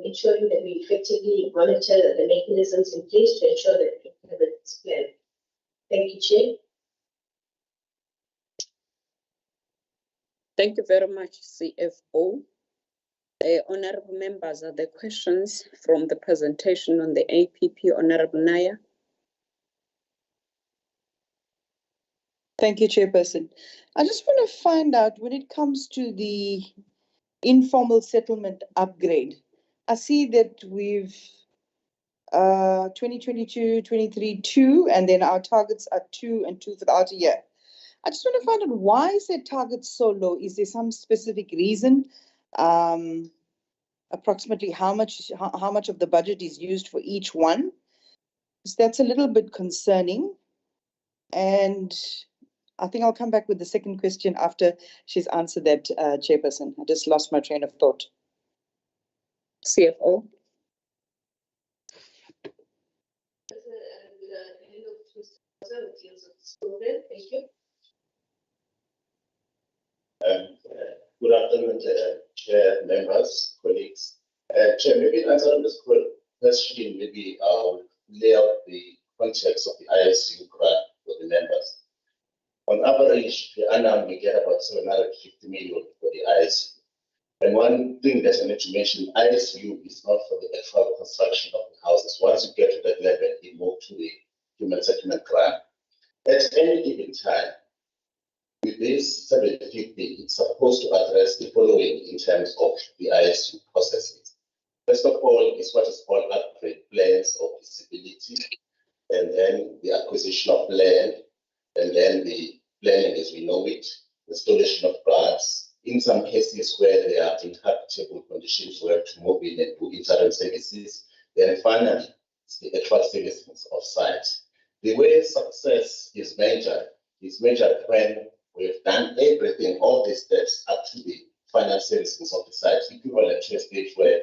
ensuring that we effectively monitor the mechanisms in place to ensure that we implement this plan. Thank you, Chair. Thank you very much, CFO. Honorable members, are there questions from the presentation on the APP? Honorable Naya. Thank you, Chairperson. I just want to find out when it comes to the informal settlement upgrade. I see that we've 2022, 23, 2, and then our targets are 2 and 2 for the outer year. I just want to find out why is their target so low? Is there some specific reason? Approximately how much of the budget is used for each one? Because that's a little bit concerning. And I think I'll come back with the second question after she's answered that, Chairperson. I just lost my train of thought. CFO. Thank you. Good afternoon, Chair, members, colleagues. Chair, maybe answering this question, maybe I'll lay out the context of the ISU grant for the members. On average, per annum, we get about 750 million for the ISU. And one thing that I need to mention, ISU is not for the actual construction of the houses. Once you get to that level, you move to the human settlement grant. At any given time, with this 750, it's supposed to address the following in terms of the ISU processes. First of all, is what is called upgrade plans of feasibility, and then the acquisition of land, and then the planning as we know it, installation of guards. In some cases where there are inhabitable conditions, we have to move in and do interim services. Then finally, it's the actual services of site. The way success is measured when we've done everything, all the steps up to the final services of the site, equivalent to a stage where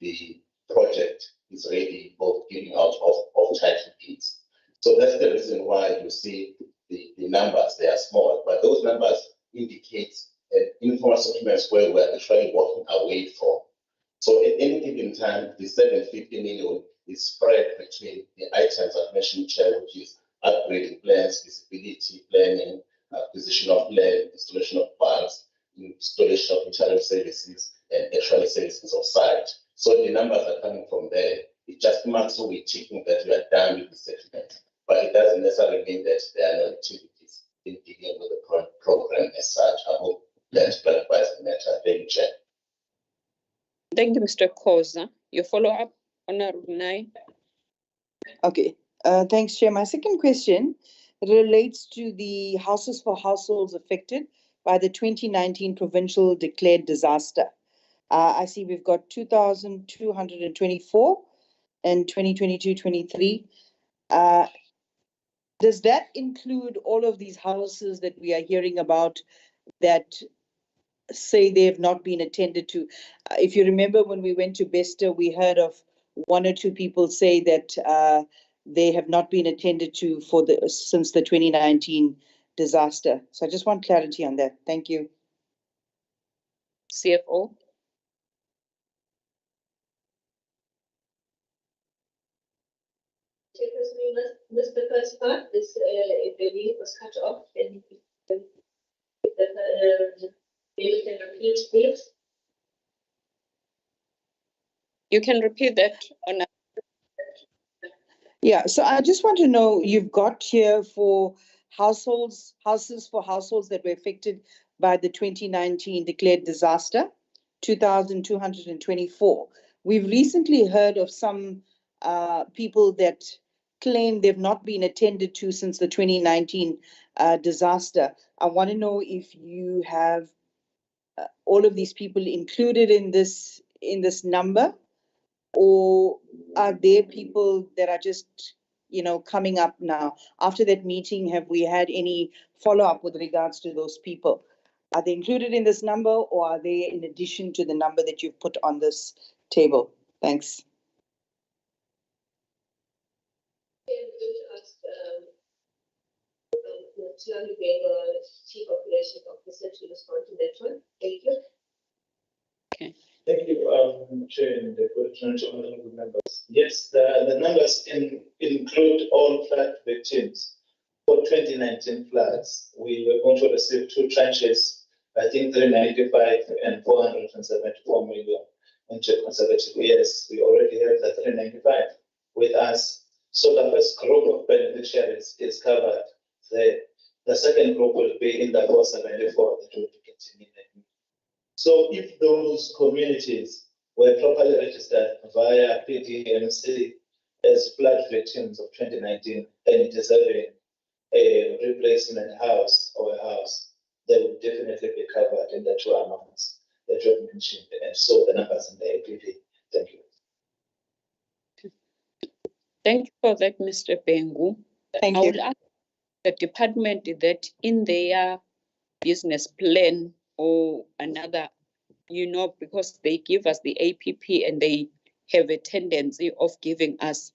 the project is ready for giving out of title deeds. So that's the reason why you see numbers, they are small, but those numbers indicate informal settlements where we're actually walking away from. So at any given time, the 750 million is spread between the items I've mentioned, Chair, which is upgrading plans, visibility planning, acquisition of land, installation of parks, installation of interim services, and actual services of site. So the numbers are coming from there. It just marks so we're checking that we are done with the settlement, but it doesn't necessarily mean that there are no activities in dealing with the program as such. I hope that clarifies the matter. Thank you, Chair. Thank you, Mr. Khoza. Your follow-up, Honorable Nai. Okay, thanks, Chair. My second question relates to the houses for households affected by the 2019 provincial declared disaster. I see we've got 2,224 and 2022-23. Does that include all of these houses that we are hearing about that say they have not been attended to? If you remember when we went to Bester, we heard of one or two people say that they have not been attended to since the 2019 disaster. So I just want clarity on that. Thank you. CFO. Chairperson, we missed the first part. The link was cut off. And the can repeat, please. You can repeat that, Honorable. Yeah, so I just want to know, you've got here for houses for households that were affected by the 2019 declared disaster, 2,224. We've recently heard of some people that claim they've not been attended to since the 2019 disaster. I want to know if you have all of these people included in this number, or are there people that are just, coming up now? After that meeting, have we had any follow-up with regards to those people? Are they included in this number, or are they in addition to the number that you've put on this table? Thanks. I'm going to ask Chief Operations Officer to respond to that one. Thank you. Okay. Thank you, Chair and the honorable members. Yes, the numbers include all flood victims for 2019 floods. We were going to receive two tranches, I think 395 and 474 million. And conservatively, yes, we already have the 395 with us. So the first group of beneficiaries is covered there. The second group will be in the 474 that will be continuing. So if those communities were properly registered via PDMC as flood victims of 2019 and deserving a replacement house or a house, they would definitely be covered in the two amounts that you have mentioned. And so the numbers in the APP. Thank you. Thank you for that, Mr. Bengu. Thank I you. would ask the department that in their business plan or another, because they give us the APP and they have a tendency of giving us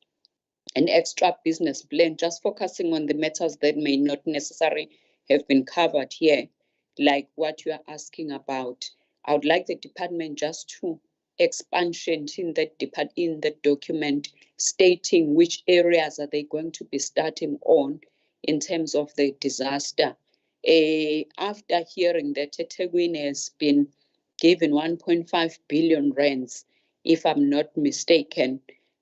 an extra business plan, just focusing on the matters that may not necessarily have been covered here, like what you are asking about. I would like the department just to expansion in the document stating which areas are they going to be starting on in terms of the disaster. After hearing that eThekwini has been given 1.5 billion rands, if I'm not mistaken,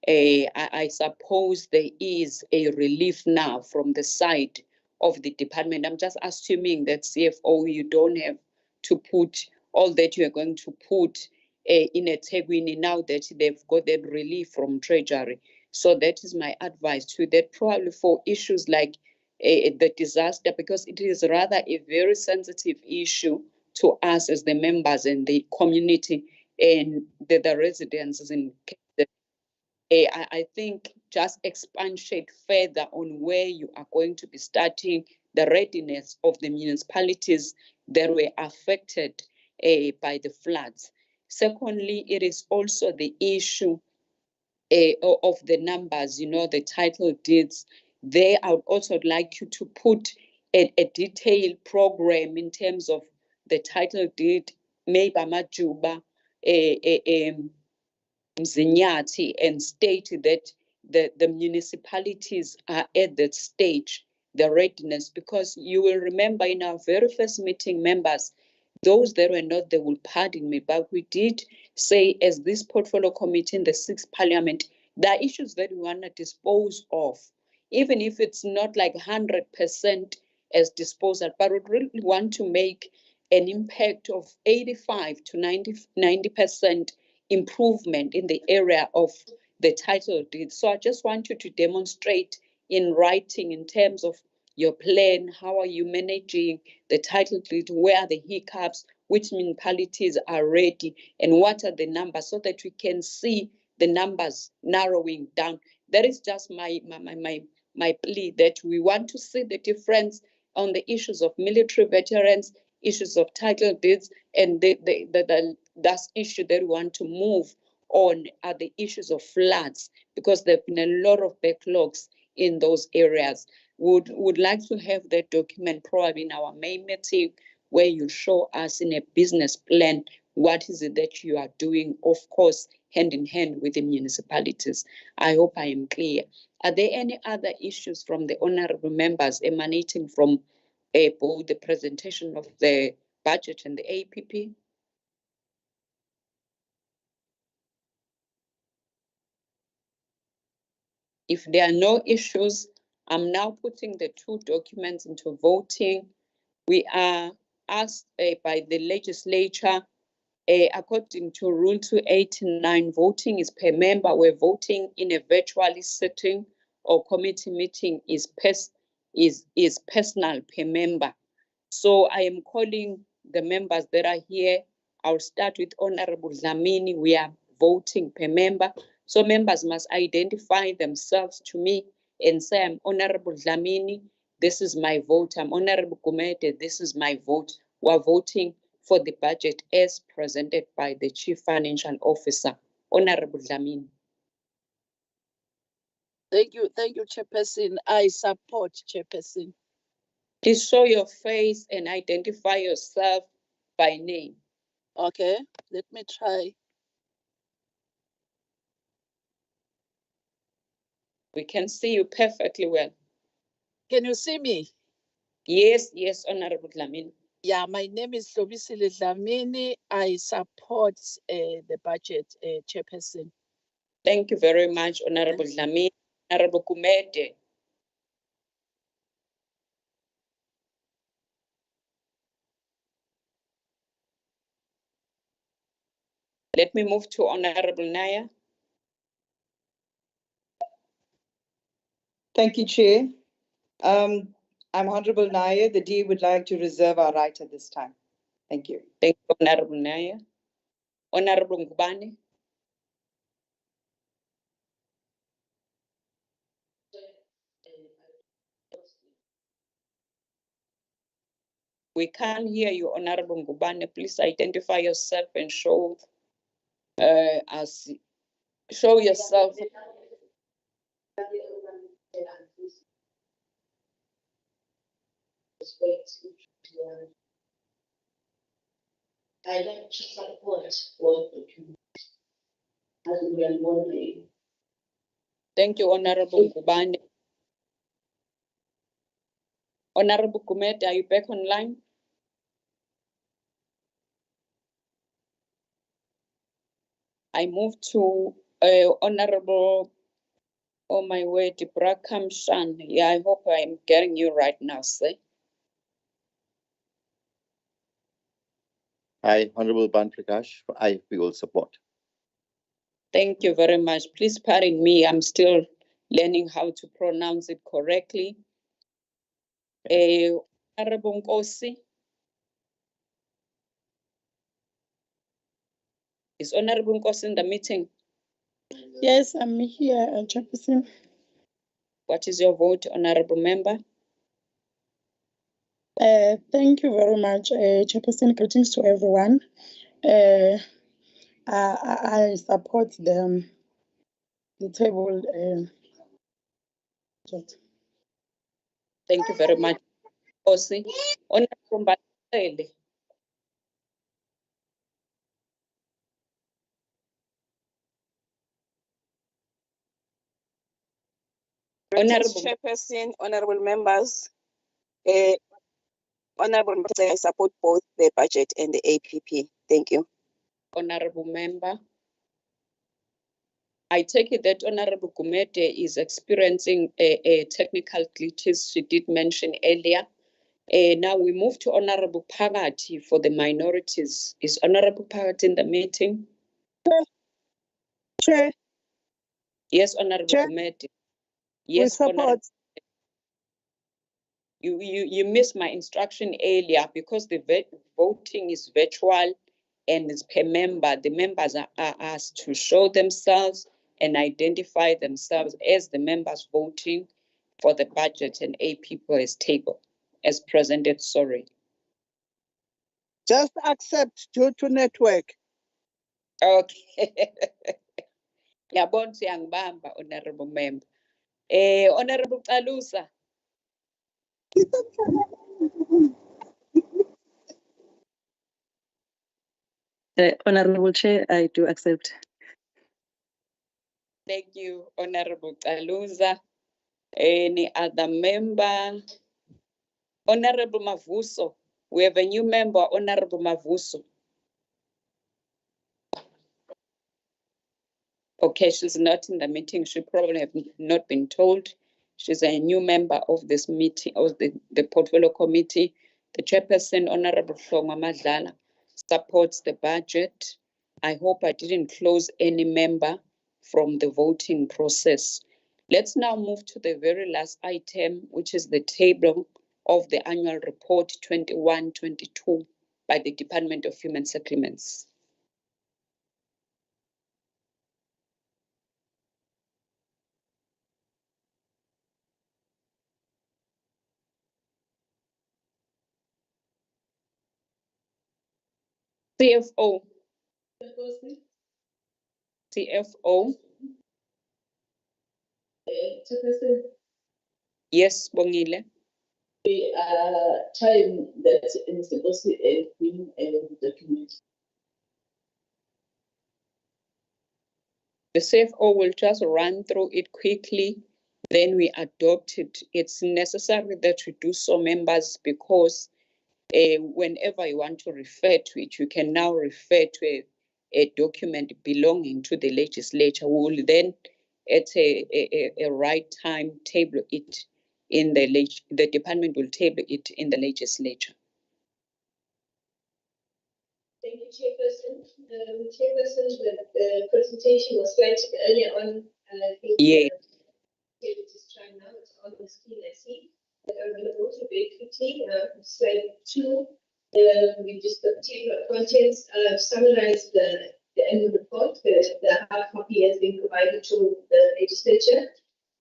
I suppose there is a relief now from the side of the department. I'm just assuming that CFO, you don't have to put all that you are going to put in eThekwini now that they've got that relief from Treasury. So that is my advice to that, probably for issues like the disaster, because it is rather a very sensitive issue to us as the members and the community and the residents in I think just expatiate further on where you are going to be starting, the readiness of the municipalities that were affected by the floods. Secondly, it is also the issue of the numbers, the title deeds. There, I would also like you to put a detailed program in terms of the title deed, maybe Majuba, Mzinyati, and state that the municipalities are at that stage, the readiness, because you will remember in our very first meeting, members, those that were not, they will pardon me, but we did say, as this portfolio committee in the 6th Parliament, there are issues that we want to dispose of, even if it's not like 100% as disposal, but we really want to make an impact of 85 to 90% improvement in the area of the title deed. So I just want you to demonstrate in writing in terms of your plan, how are you managing the title deed, where are the hiccups, which municipalities are ready, and what are the numbers, so that we can see the numbers narrowing down. That is just my plea, that we want to see the difference on the issues of military veterans, issues of title deeds, and the last issue that we want to move on are the issues of floods, because there have been a lot of backlogs in those areas. Would like to have that document probably in our main meeting, where you show us in a business plan what is it that you are doing, of course, hand in hand with the municipalities. I hope I am clear. Are there any other issues from the honorable members emanating from both the presentation of the budget and the APP? If there are no issues, I'm now putting the two documents into voting. We are asked by the legislature, according to Rule 289, voting is per member, where voting in a virtual sitting or committee meeting is personal per member. So I am calling the members that are here. I'll start with Honorable Dlamini. We are voting per member. So members must identify themselves to me and say, I'm Honorable Dlamini, this is my vote. I'm Honorable Gumede, this is my vote. We're voting for the budget as presented by the Chief Financial Officer. Honorable Dlamini. Thank you, Chairperson. I support, Chairperson. Please show your face and identify yourself by name. Okay, let me try. We can see you perfectly well. Can you see me? Yes, Honorable Dlamini. Yeah, my name is Lobisile Dlamini. I support the budget, Chairperson. Thank you very much, Honorable Dlamini. Honorable Gumede. Let me move to Honorable Naya. Thank you, Chair. I'm Honorable Naya. The D would like to reserve our right at this time. Thank you. Thank you, Honorable Naya. Honorable Ngubane. We can't hear you, Honorable Ngubane. Please identify yourself and show yourself. I like to support what document. Thank you, Honorable Ngubane. Honorable Gumede, are you back online? I move to Honorable, oh my word, Brakam Shan. Yeah, I hope I'm getting you right now, sir. Hi, Honorable Ban Prakash. We will support. Thank you very much. Please pardon me. I'm still learning how to pronounce it correctly. Honorable Nkosi. Is Honorable Nkosi in the meeting? Yes, I'm here, Chairperson. What is your vote, Honorable Member? Thank you very much, Chairperson. Greetings to everyone. I support the table. Thank you very much. Osi, Honorable Mbatele. Greetings, Honorable Chairperson, honorable members. Honorable members, I support both the budget and the APP. Thank you. Honorable Member. I take it that Honorable Gumede is experiencing a technical glitches she did mention earlier. Now we move to Honorable Phakathi for the minorities. Is Honorable Phakathi in the meeting? Chair, Yes, Honorable Chair, Gumede. we Yes, support. Honorable. You missed my instruction earlier because the voting is virtual and it's per member. The members are asked to show themselves and identify themselves as the members voting for the budget and APP as table, as presented, sorry. Just accept due to network. Okay. Yabona siyangibamba, Honorable Member. Honorable Kalusa. Honorable Chair, I do accept. Thank you, Honorable Kalusa. Any other member? Honorable Mavuso. We have a new member, Honorable Mavuso. Okay, she's not in the meeting. She probably have not been told. She's a new member of this meeting, of the Portfolio Committee. The chairperson, Honorable Hlongwa Madlala, supports the budget. I hope I didn't close any member from the voting process. Let's now move to the very last item, which is the table of the annual report 21-22 by the Department of Human Settlements. CFO. CFO. Yes, Bongile. We are trying that in supposed to bring a document. The CFO will just run through it quickly, then we adopt it. It's necessary that we do so, members, because whenever you want to refer to it, you can now refer to a document belonging to the legislature. We will then, at a right time, table it in the department will table it in the legislature. Thank you, Chairperson. Chairperson, the presentation was slightly earlier on. I think yeah. Just try now. It's on the screen, I see. But I'm going to go through very quickly. Slide 2. We just got table of contents. Summarized the annual report. The hard copy has been provided to the legislature.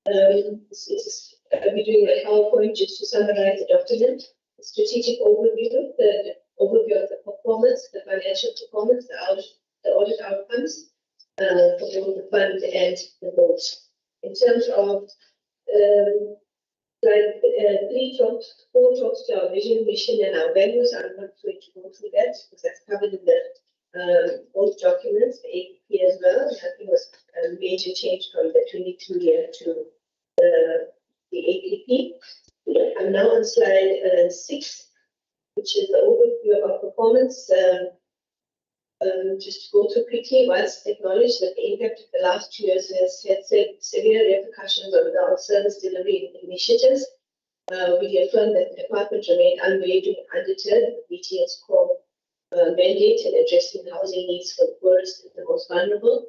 We're doing a PowerPoint just to summarize the document. The strategic overview, the overview of the performance, the financial performance, the audit outcomes for both the fund and the board. In terms of slide 4 talks to our vision, mission, and our values. I'm not going to go through that because that's covered in the old documents, the APP as well. Nothing was a major change from the 22 year to the APP. I'm now on slide 6, which is the overview of our performance. Just to go through quickly, once acknowledged that the impact of the last 2 years has had severe repercussions on our service delivery initiatives, we affirm that the department remained unwavering and undeterred with meeting its core mandate in addressing housing needs for the poorest and the most vulnerable.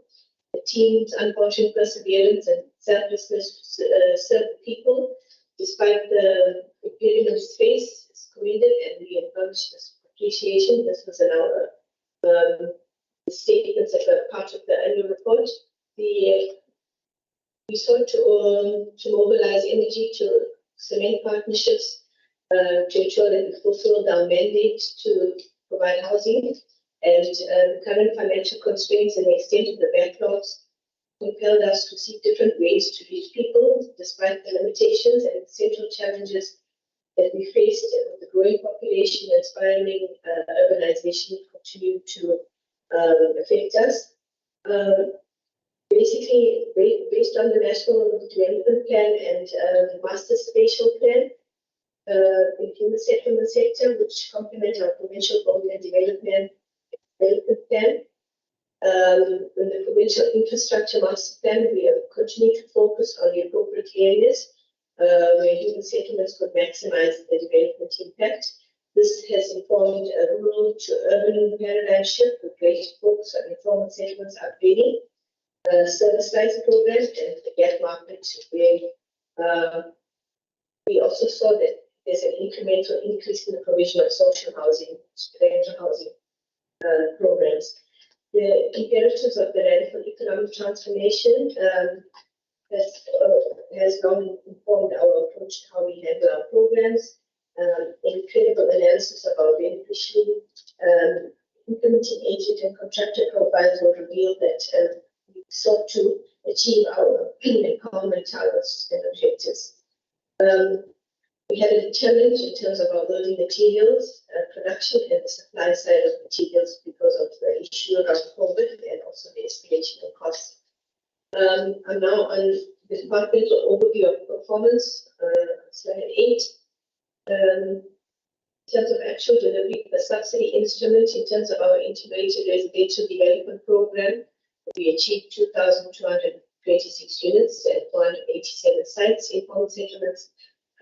The team's unfortunate perseverance and selflessness to serve the people, despite the period of space, is commended, and we acknowledge this appreciation. This was in our statements that were part of the annual report. We sought to mobilize energy to cement partnerships to ensure that we fulfilled our mandate to provide housing, and current financial constraints and the extent of the backlogs compelled us to seek different ways to reach people despite the limitations and central challenges that we faced with the growing population and spiraling urbanization continue to affect us. Basically, based on the National Development Plan and the Master Spatial Plan, in the settlement sector, which complement our provincial growth and development plan. In the provincial infrastructure master plan, we have continued to focus on the appropriate areas where human settlements could maximize the development impact. This has informed a rural to urban paradigm shift with greater focus on informal settlements upgrading, service-based programs, and the gap market, where we also saw that there's an incremental increase in the provision of social housing, rental housing programs. The imperatives of the radical economic transformation has long informed our approach to how we handle our programs. Incredible analysis of our beneficiary implementing agent and contractor profiles will reveal that we sought to achieve our empowerment targets and objectives. We had a challenge in terms of our building materials, production, and the supply side of materials because of the issue around COVID and also the escalation of costs. I'm now on the departmental overview of performance, slide 8. In terms of actual delivery, the subsidy instrument, in terms of our integrated residential development program, we achieved 2,226 units at 487 sites. Informal settlements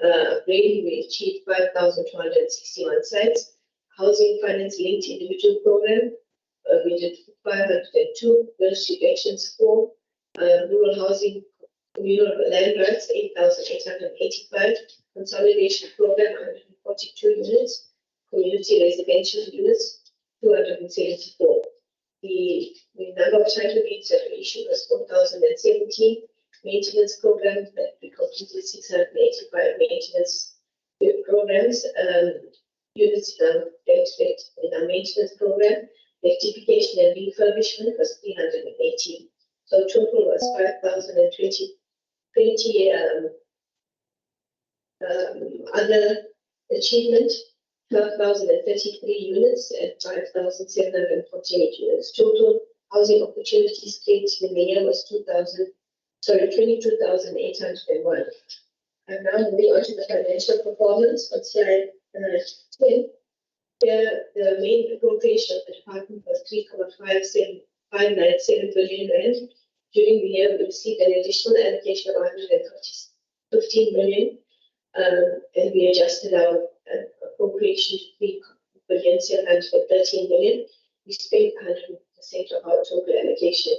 upgrading, we achieved 5,261 sites. Housing finance linked individual program, we did 502. Village elections 4. Rural housing communal land rights 8,885. Consolidation program 142 units. Community residential units 274. The number of title deeds that were issued was 4,017. Maintenance programs that we completed 685 maintenance programs. Units in our maintenance program. Rectification and refurbishment was 318. So total was 5,020 other achievement, 12,033 units and 5,748 units. Total housing opportunities created in the year was 22,801. I'm now moving on to the financial performance on slide 10. Here, the main appropriation of the department was 3,597 billion rand. During the year, we received an additional allocation of 115 million, and we adjusted our appropriation to 3,713 million. We spent 100% of our total allocation.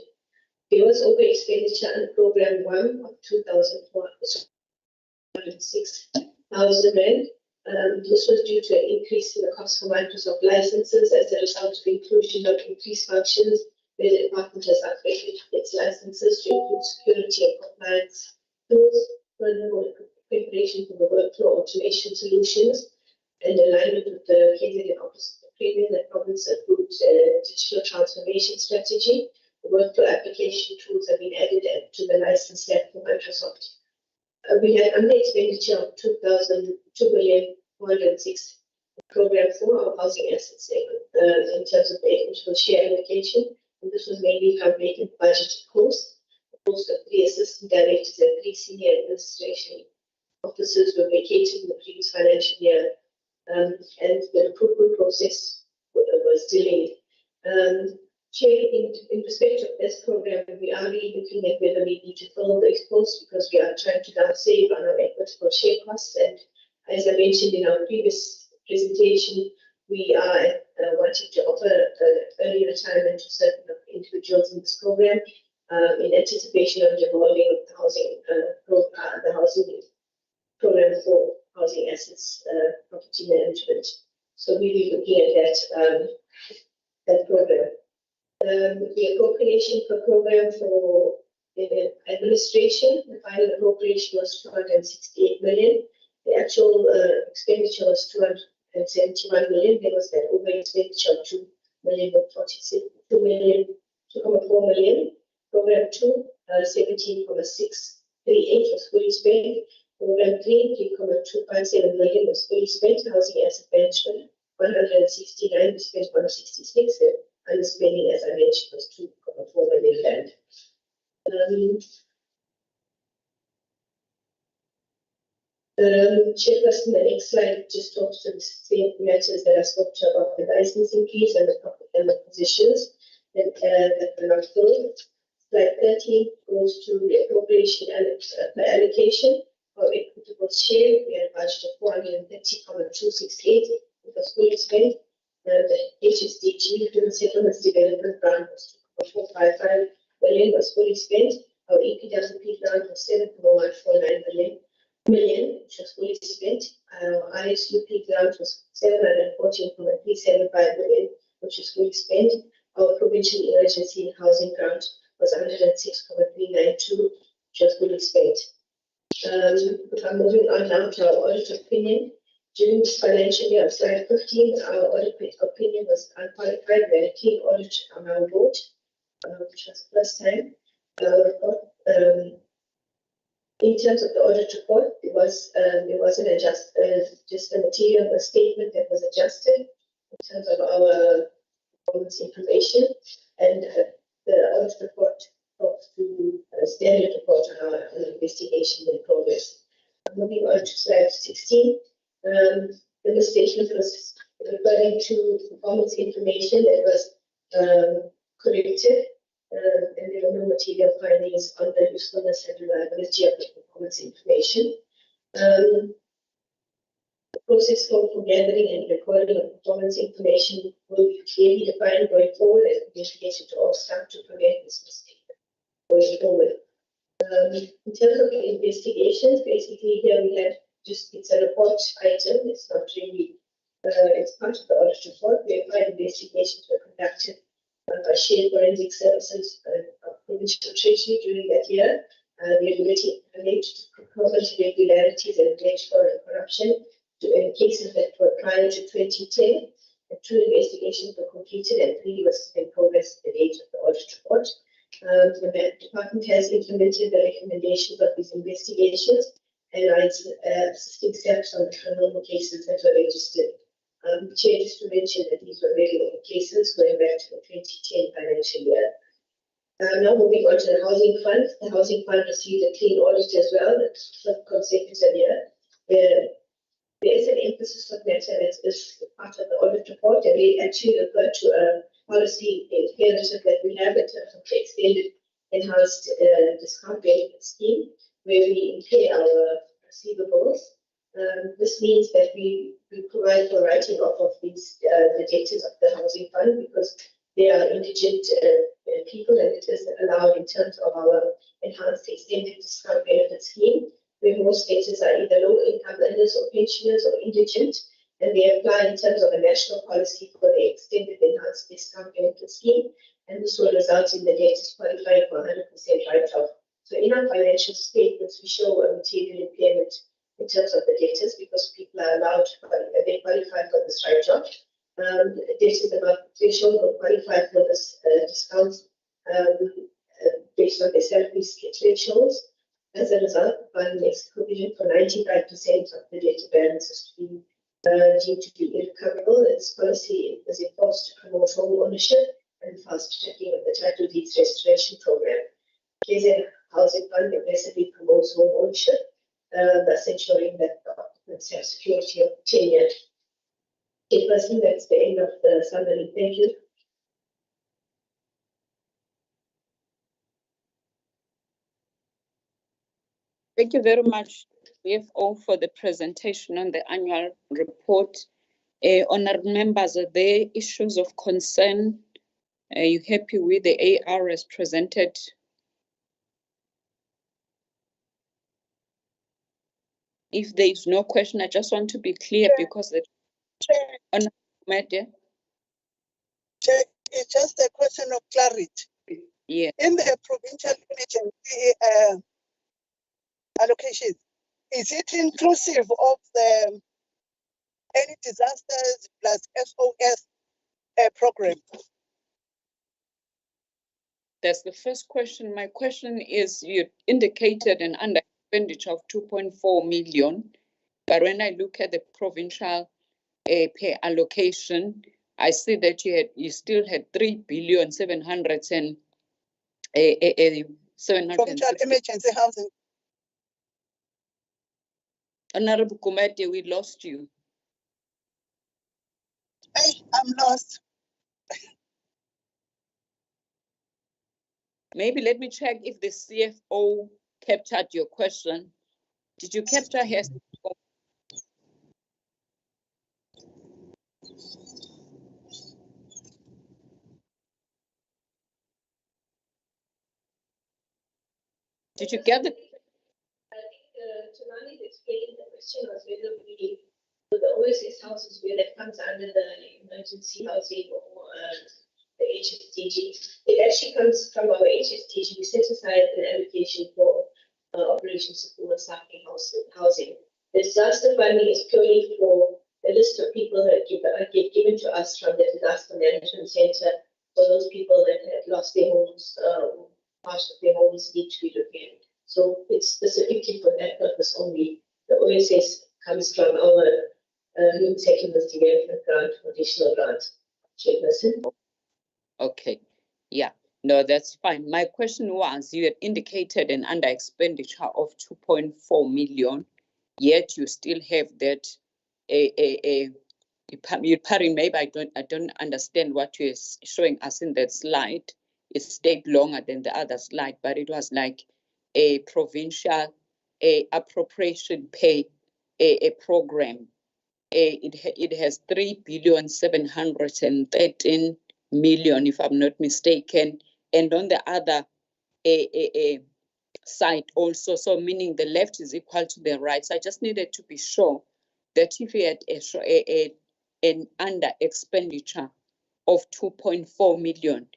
There was over expenditure on program 1 of 2,406,000 rand. This was due to an increase in the cost for Microsoft licenses as a result of inclusion of increased functions, where the department has upgraded its licenses to include security and compliance tools, furthermore preparation for the workflow automation solutions, and alignment with the KZN Office of the Premier and Province approved digital transformation strategy. The workflow application tools have been added to the license set for Microsoft. We had under expenditure of 2,406 program 4, our housing assets segment, in terms of the equitable share allocation. And this was mainly from vacant budgeted costs. The post of 3 assistant directors and 3 senior administration officers were vacated in the previous financial year, and the recruitment process was delayed. In respect of this program, we are really looking at whether we need to fill those posts because we are trying to now save on our equitable share costs. And as I mentioned in our previous presentation, we are wanting to offer early retirement to certain individuals in this program in anticipation of the evolving of the housing program for housing assets, property management. So we'll be looking at that program. The appropriation per program for the administration, the final appropriation was 268 million. The actual expenditure was 271 million. There was that over expenditure of 2,4 million. Program 2, 17,638 was fully spent. Program 3, 3.257 million was fully spent. Housing asset management, 169, we spent 166, and the spending, as I mentioned, was 2.4 million rand. Chairperson, the next slide just talks to the same matters that I spoke to about the licensing fees and the positions that were not filled. Slide 13 goes to the appropriation and the allocation of equitable share. We had a budget of 430.268. It was fully spent. The HSDG, Human Settlements Development Grant, was 2.455 billion, was fully spent. Our EPWP grant was 7.149 million, which was fully spent. Our ISUP grant was 714.375 million, which was fully spent. Our provincial emergency and housing grant was 106.392, which was fully spent. I'm moving on now to our audit opinion. During this financial year, slide 15, our audit opinion was unqualified. We had a clean audit on our vote, which was the first time. In terms of the audit report, there wasn't just a material statement that was adjusted in terms of our performance information, and the audit report talks to a standard report on our investigation in progress. Moving on to slide 16, the statement was referring to performance information that was corrected. And there were no material findings on the usefulness and reliability of the performance information. The process for gathering and recording of performance information will be clearly defined going forward and investigated to all staff to prevent this mistake going forward. In terms of the investigations, basically here we had it's a report item, it's not really, it's part of the audit report. Verified investigations were conducted by shared forensic services of provincial treasury during that year. The ability related to procurement irregularities and alleged foreign corruption in cases that were prior to 2010. And 2 investigations were completed and 3 were still in progress at the date of the audit report. The department has implemented the recommendations of these investigations and is assisting steps on the criminal cases that were registered. Changes to mention that these were very old cases going back to the 2010 financial year. Now moving on to the housing fund. The housing fund received a clean audit as well, the 5th consecutive year. There is an emphasis on matter that is part of the audit report, and we actually refer to a policy imperative that we have in terms of the extended enhanced discount benefit scheme, where we impay our receivables. This means that we provide for writing off of these the debtors of the housing fund because they are indigent people, and it is allowed in terms of our enhanced extended discount benefit scheme, where most debtors are either low income earners or pensioners or indigent, and they apply in terms of a national policy for the extended enhanced discount benefit scheme, and this will result in the debtors qualifying for 100% write-off. So in our financial statements, we show a material impairment in terms of the debtors because people are allowed, they qualify for this write-off. Debtors about threshold will qualify for this discount based on their salary thresholds. As a result, the fund makes provision for 95% of the debtor balances to be deemed to be irrecoverable. This policy is enforced to promote home ownership and fast tracking of the title deeds restoration program. KZN Housing Fund aggressively promotes home ownership, thus ensuring that the occupants have security of tenure. Chairperson, that's the end of the summary. Thank you. Thank you very much, CFO, for the presentation on the annual report. Honourable members, are there issues of concern? Are you happy with the AR as presented? If there is no question, I just want to be clear because the Honourable Media. It's just a question of clarity. Yeah. In the provincial emergency allocation, is it inclusive of the any disasters plus SOS program? That's the first question. My question is, you indicated an under expenditure of 2.4 million. But when I look at the provincial pay allocation, I see that you still had 3,700 and 760. Emergency housing. Honorable Kumete, we lost you. Hey, I'm lost. Maybe let me check if the CFO captured your question. Did you capture her? Did you get the? I think Tonani explained the question was whether we, for the overseas houses, where that comes under the emergency housing or the HSTG. It actually comes from our HSTG. We set aside an allocation for Operation Support Staffing housing. The disaster funding is purely for the list of people that get given to us from the Disaster Management Center for those people that had lost their homes, part of their homes need to be repaired. So it's specifically for that purpose only. The OSS comes from our Human Settlements Development Grant, additional grant. Chairperson. Okay, yeah, no, that's fine. My question was, you had indicated an under expenditure of 2.4 million, yet you still have that maybe I don't understand what you're showing us in that slide. It stayed longer than the other slide, but it was like a provincial appropriation pay program. It has 3,713 million, if I'm not mistaken, and on the other side also, so meaning the left is equal to the right. So I just needed to be sure that if you had an under expenditure of 2.4 million,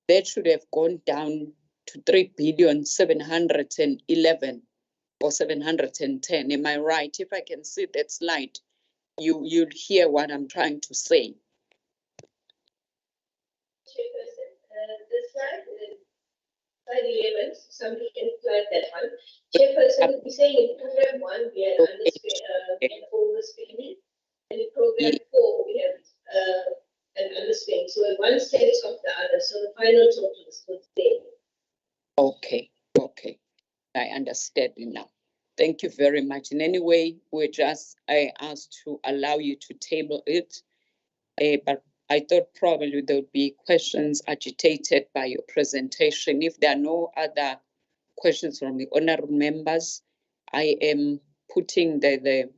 that should have gone down to 3,711 or 710. Am I right? If I can see that slide, you'll hear what I'm trying to say. Chairperson, the slide 11, somebody can flag that one. Chairperson would be saying in program 1 we had overspending, and in program 4 we have an underspending. So one sets off the other, so the final total is good there. Okay, I understand now. Thank you very much. In any way, I asked to allow you to table it, but I thought probably there would be questions agitated by your presentation. If there are no other questions from the honorable members, I am putting the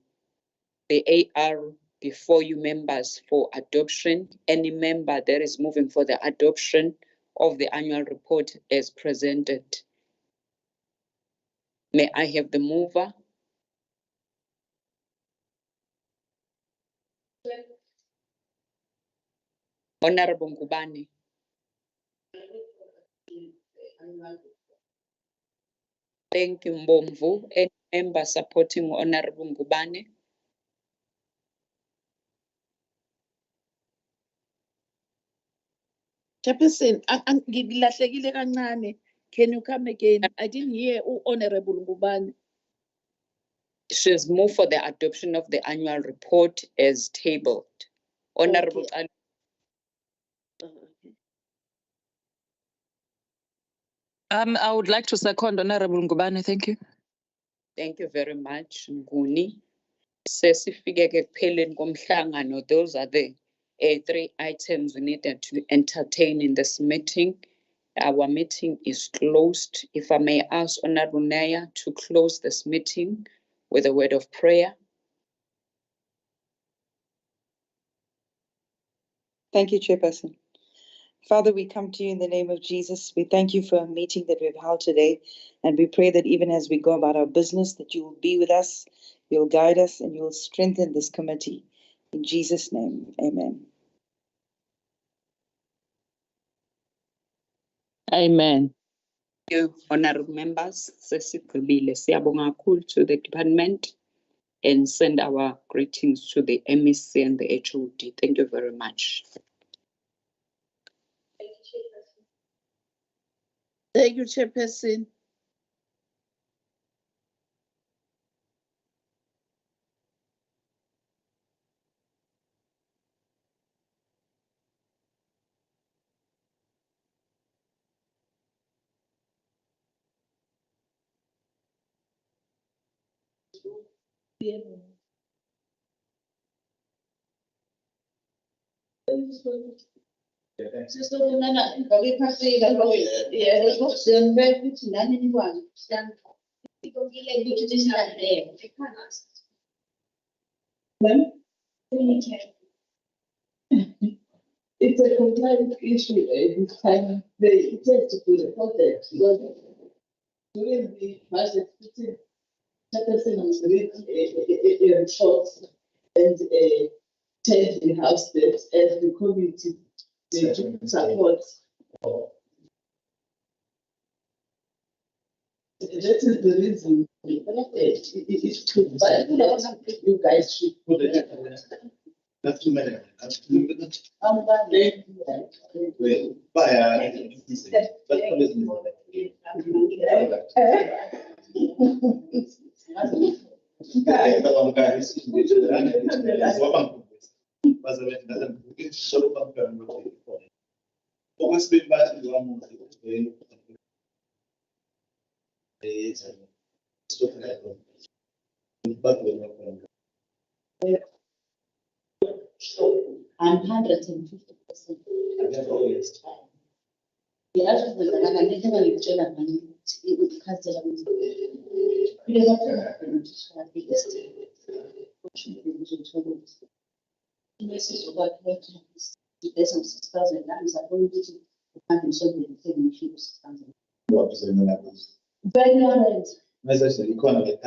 AR before you members for adoption. Any member that is moving for the adoption of the annual report as presented. May I have the mover? Honorable Ngubane. Thank you, Mbomvu. Any member supporting Honorable Ngubane? Chairperson, ngilahlekile kancane. Can you come again? I didn't hear Honorable Ngubane. She's moved for the adoption of the annual report as tabled. Honorable Okay. I would like to second Honorable Ngubane. Thank you. Thank you very much, Nguni. Sesifike ke kupheleni komhlangano. Those are the 3 items we needed to entertain in this meeting. Our meeting is closed. If I may ask Honorable Naya to close this meeting with a word of prayer. Thank you, Chairperson. Father, we come to you in the name of Jesus. We thank you for a meeting that we've held today. And we pray that even as we go about our business, that you will be with us, you'll guide us, and you will strengthen this committee. In Jesus' name, amen. Amen. Thank you, honorable members. Sesigqibile siyabonga kakhulu to the department and send our greetings to the MEC and the HOD. Thank you very much. Thank you, Chairperson. It's a compliance issue this time. They intend to put a project during the budget meeting. Chairperson was reading a report and change in house debt and the committee they do support. That is the reason it's true. But you guys should put it. That's too many. That's too many. I'm 150%. Yeah, Message the economy,